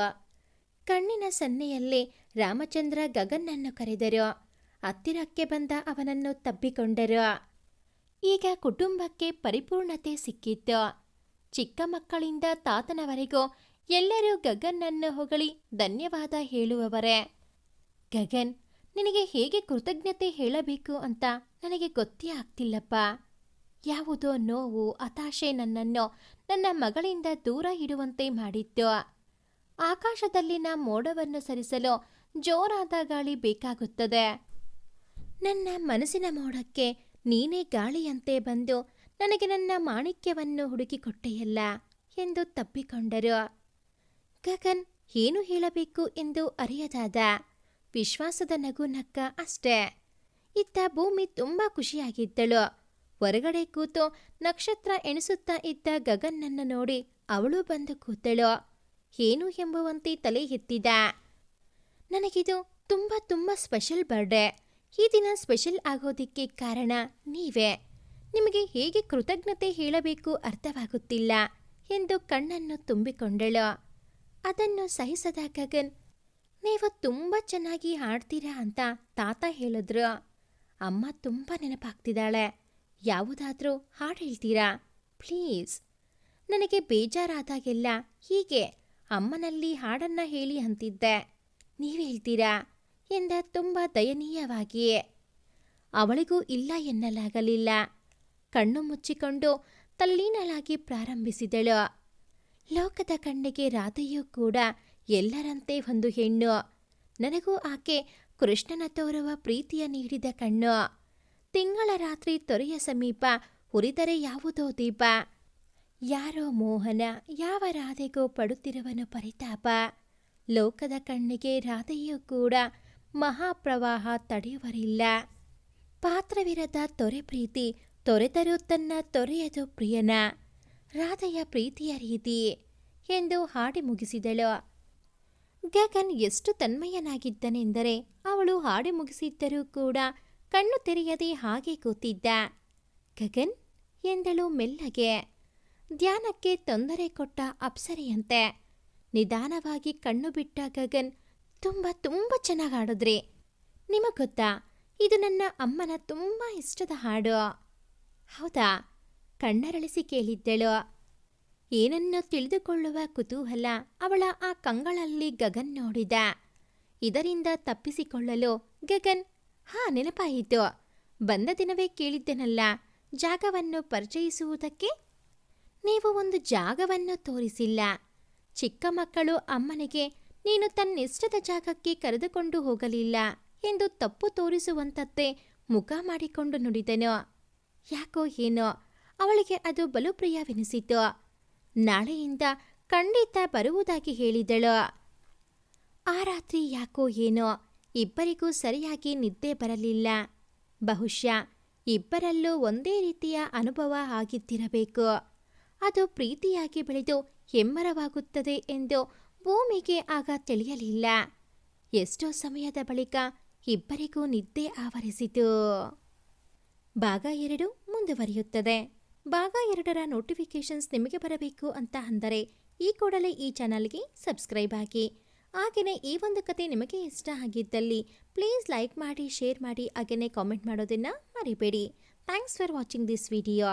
ಕಣ್ಣಿನ ಸನ್ನೆಯಲ್ಲೇ ರಾಮಚಂದ್ರ ಗಗನ್ನನ್ನು ಕರೆದರು. ಹತ್ತಿರಕ್ಕೆ ಬಂದ ಅವನನ್ನು ತಬ್ಬಿಕೊಂಡರು. ಈಗ ಕುಟುಂಬಕ್ಕೆ ಪರಿಪೂರ್ಣತೆ ಸಿಕ್ಕಿತ್ತು. ಚಿಕ್ಕ ಮಕ್ಕಳಿಂದ ತಾತನವರೆಗೂ ಎಲ್ಲರೂ ಗಗನ್ನನ್ನು ಹೊಗಳಿ ಧನ್ಯವಾದ ಹೇಳುವವರೇ. ಗಗನ್, ನಿನಗೆ ಹೇಗೆ ಕೃತಜ್ಞತೆ ಹೇಳಬೇಕು ಅಂತ ನನಗೆ ಗೊತ್ತೇ ಆಗ್ತಿಲ್ಲಪ್ಪ. ಯಾವುದೋ ನೋವು, ಹತಾಶೆ ನನ್ನನ್ನು ನನ್ನ ಮಗಳಿಂದ ದೂರ ಇಡುವಂತೆ ಮಾಡಿತ್ತು. ಆಕಾಶದಲ್ಲಿನ ಮೋಡವನ್ನು ಸರಿಸಲು ಜೋರಾದ ಗಾಳಿ ಬೇಕಾಗುತ್ತದೆ. ನನ್ನ ಮನಸ್ಸಿನ ಮೋಡಕ್ಕೆ ನೀನೇ ಗಾಳಿಯಂತೆ ಬಂದು ನನಗೆ ನನ್ನ ಮಾಣಿಕ್ಯವನ್ನು ಹುಡುಕಿಕೊಟ್ಟೆಯಲ್ಲ ಎಂದು ತಬ್ಬಿಕೊಂಡರು. ಗಗನ್ ಏನು ಹೇಳಬೇಕು ಎಂದು ಅರಿಯದಾದ. ವಿಶ್ವಾಸದ ನಗು ನಕ್ಕ ಅಷ್ಟೇ. ಇತ್ತ ಭೂಮಿ ತುಂಬಾ ಖುಷಿಯಾಗಿದ್ದಳು. ಹೊರಗಡೆ ಕೂತು ನಕ್ಷತ್ರ ಎಣಿಸುತ್ತಾ ಇದ್ದ ಗಗನ್ನನ್ನು ನೋಡಿ ಅವಳು ಬಂದು ಕೂತಳು. ಏನು ಎಂಬುವಂತೆ ತಲೆ ಎತ್ತಿದ. ನನಗಿದು ತುಂಬಾ ತುಂಬಾ ಸ್ಪೆಷಲ್ ಬರ್ಡೇ. ಈ ದಿನ ಸ್ಪೆಷಲ್ ಆಗೋದಿಕ್ಕೆ ಕಾರಣ ನೀವೇ. ನಿಮಗೆ ಹೇಗೆ ಕೃತಜ್ಞತೆ ಹೇಳಬೇಕು ಅರ್ಥವಾಗುತ್ತಿಲ್ಲ ಎಂದು ಕಣ್ಣನ್ನು ತುಂಬಿಕೊಂಡಳು. ಅದನ್ನು ಸಹಿಸದ ಗಗನ್, ನೀವು ತುಂಬ ಚೆನ್ನಾಗಿ ಹಾಡ್ತೀರಾ ಅಂತ ತಾತ ಹೇಳಿದ್ರು. ಅಮ್ಮ ತುಂಬ ನೆನಪಾಗ್ತಿದ್ದಾಳೆ. ಯಾವುದಾದ್ರೂ ಹಾಡು ಹೇಳ್ತೀರಾ ಪ್ಲೀಸ್? ನನಗೆ ಬೇಜಾರಾದಾಗೆಲ್ಲ ಹೀಗೆ ಅಮ್ಮನಲ್ಲಿ ಹಾಡನ್ನ ಹೇಳಿ ಅಂತಿದ್ದೆ. ನೀವು ಹೇಳ್ತೀರಾ ಎಂದ ತುಂಬ ದಯನೀಯವಾಗಿಯೇ. ಅವಳಿಗೂ ಇಲ್ಲ ಎನ್ನಲಾಗಲಿಲ್ಲ. ಕಣ್ಣು ಮುಚ್ಚಿಕೊಂಡು ತಲ್ಲೀನಲಾಗಿ ಪ್ರಾರಂಭಿಸಿದಳು. ಲೋಕದ ಕಣ್ಣಿಗೆ ರಾಧೆಯೂ ಕೂಡ ಎಲ್ಲರಂತೆ ಒಂದು ಹೆಣ್ಣು. ನನಗೂ ಆಕೆ ಕೃಷ್ಣನ ತೋರುವ ಪ್ರೀತಿಯ ನೀಡಿದ ಕಣ್ಣು. ತಿಂಗಳ ರಾತ್ರಿ ತೊರೆಯ ಸಮೀಪ ಉರಿದರೆ ಯಾವುದೋ ದೀಪ. ಯಾರೋ ಮೋಹನ, ಯಾವ ರಾಧೆಗೋ ಪಡುತ್ತಿರುವನು ಪರಿತಾಪ. ಲೋಕದ ಕಣ್ಣಿಗೆ ರಾಧೆಯೂ ಕೂಡ ಮಹಾಪ್ರವಾಹ ತಡೆಯುವರಿಲ್ಲ. ಪಾತ್ರವಿರದ ತೊರೆ ಪ್ರೀತಿ, ತೊರೆದರೂ ತನ್ನ ತೊರೆಯದು ಪ್ರಿಯನ. ರಾಧೆಯ ಪ್ರೀತಿಯ ರೀತಿ ಎಂದು ಹಾಡಿ ಮುಗಿಸಿದಳು. ಗಗನ್ ಎಷ್ಟು ತನ್ಮಯನಾಗಿದ್ದನೆಂದರೆ ಅವಳು ಹಾಡಿ ಮುಗಿಸಿದ್ದರೂ ಕೂಡ ಕಣ್ಣು ತೆರೆಯದೆ ಹಾಗೆ ಕೂತಿದ್ದ. ಗಗನ್ ಎಂದಳು ಮೆಲ್ಲಗೆ. ಧ್ಯಾನಕ್ಕೆ ತೊಂದರೆ ಕೊಟ್ಟ ಅಪ್ಸರೆಯಂತೆ ನಿಧಾನವಾಗಿ ಕಣ್ಣು ಬಿಟ್ಟ ಗಗನ್, ತುಂಬ ತುಂಬ ಚೆನ್ನಾಗಿ ಹಾಡಿದ್ರಿ. ನಿಮಗೆ ಗೊತ್ತಾ, ಇದು ನನ್ನ ಅಮ್ಮನ ತುಂಬ ಇಷ್ಟದ ಹಾಡು. ಹೌದಾ? ಕಣ್ಣರಳಿಸಿ ಕೇಳಿದ್ದಳು. ಏನನ್ನು ತಿಳಿದುಕೊಳ್ಳುವ ಕುತೂಹಲ ಅವಳ ಆ ಕಂಗಳಲ್ಲಿ ಗಗನ್ ನೋಡಿದ. ಇದರಿಂದ ತಪ್ಪಿಸಿಕೊಳ್ಳಲು ಗಗನ್, ನೆನಪಾಯಿತು, ಬಂದ ದಿನವೇ ಕೇಳಿದ್ದೆನಲ್ಲ ಜಾಗವನ್ನು ಪರಿಚಯಿಸುವುದಕ್ಕೆ. ನೀವು ಒಂದು ಜಾಗವನ್ನು ತೋರಿಸಿಲ್ಲ. ಚಿಕ್ಕ ಮಕ್ಕಳು ಅಮ್ಮನಿಗೆ ನೀನು ತನ್ನಿಷ್ಟದ ಜಾಗಕ್ಕೆ ಕರೆದುಕೊಂಡು ಹೋಗಲಿಲ್ಲ ಎಂದು ತಪ್ಪು ತೋರಿಸುವಂತದ್ದೇ ಮುಖ ಮಾಡಿಕೊಂಡು ನುಡಿದನು. ಯಾಕೋ ಏನೋ ಅವಳಿಗೆ ಅದು ಬಲು ಪ್ರಿಯವೆನಿಸಿತು. ನಾಳೆಯಿಂದ ಖಂಡಿತ ಬರುವುದಾಗಿ ಹೇಳಿದಳು. ಆ ರಾತ್ರಿ ಯಾಕೋ ಏನೋ ಇಬ್ಬರಿಗೂ ಸರಿಯಾಗಿ ನಿದ್ದೆ ಬರಲಿಲ್ಲ. ಬಹುಶಃ ಇಬ್ಬರಲ್ಲೂ ಒಂದೇ ರೀತಿಯ ಅನುಭವ ಆಗಿದ್ದಿರಬೇಕು. ಅದು ಪ್ರೀತಿಯಾಗಿ ಬೆಳೆದು ಹೆಮ್ಮರವಾಗುತ್ತದೆ ಎಂದು ಭೂಮಿಗೆ ಆಗ ತಿಳಿಯಲಿಲ್ಲ. ಎಷ್ಟೋ ಸಮಯದ ಬಳಿಕ ಇಬ್ಬರಿಗೂ ನಿದ್ದೆ ಆವರಿಸಿತು. ಭಾಗ 2 ಮುಂದುವರಿಯುತ್ತದೆ. ಭಾಗ 2ರ ನೋಟಿಫಿಕೇಶನ್ಸ್ ನಿಮಗೆ ಬರಬೇಕು ಅಂತ ಅಂದರೆ ಈ ಕೂಡಲೇ ಈ ಚಾನಲ್ಗೆ ಸಬ್ಸ್ಕ್ರೈಬ್ ಆಗಿ. ಹಾಗೆಯೇ ಈ ಒಂದು ಕತೆ ನಿಮಗೆ ಇಷ್ಟ ಆಗಿದ್ದಲ್ಲಿ ಪ್ಲೀಸ್ ಲೈಕ್ ಮಾಡಿ, ಶೇರ್ ಮಾಡಿ, ಹಾಗೆಯೇ ಕಾಮೆಂಟ್ ಮಾಡೋದನ್ನು ಮರಿಬೇಡಿ. Thanks for watching this video.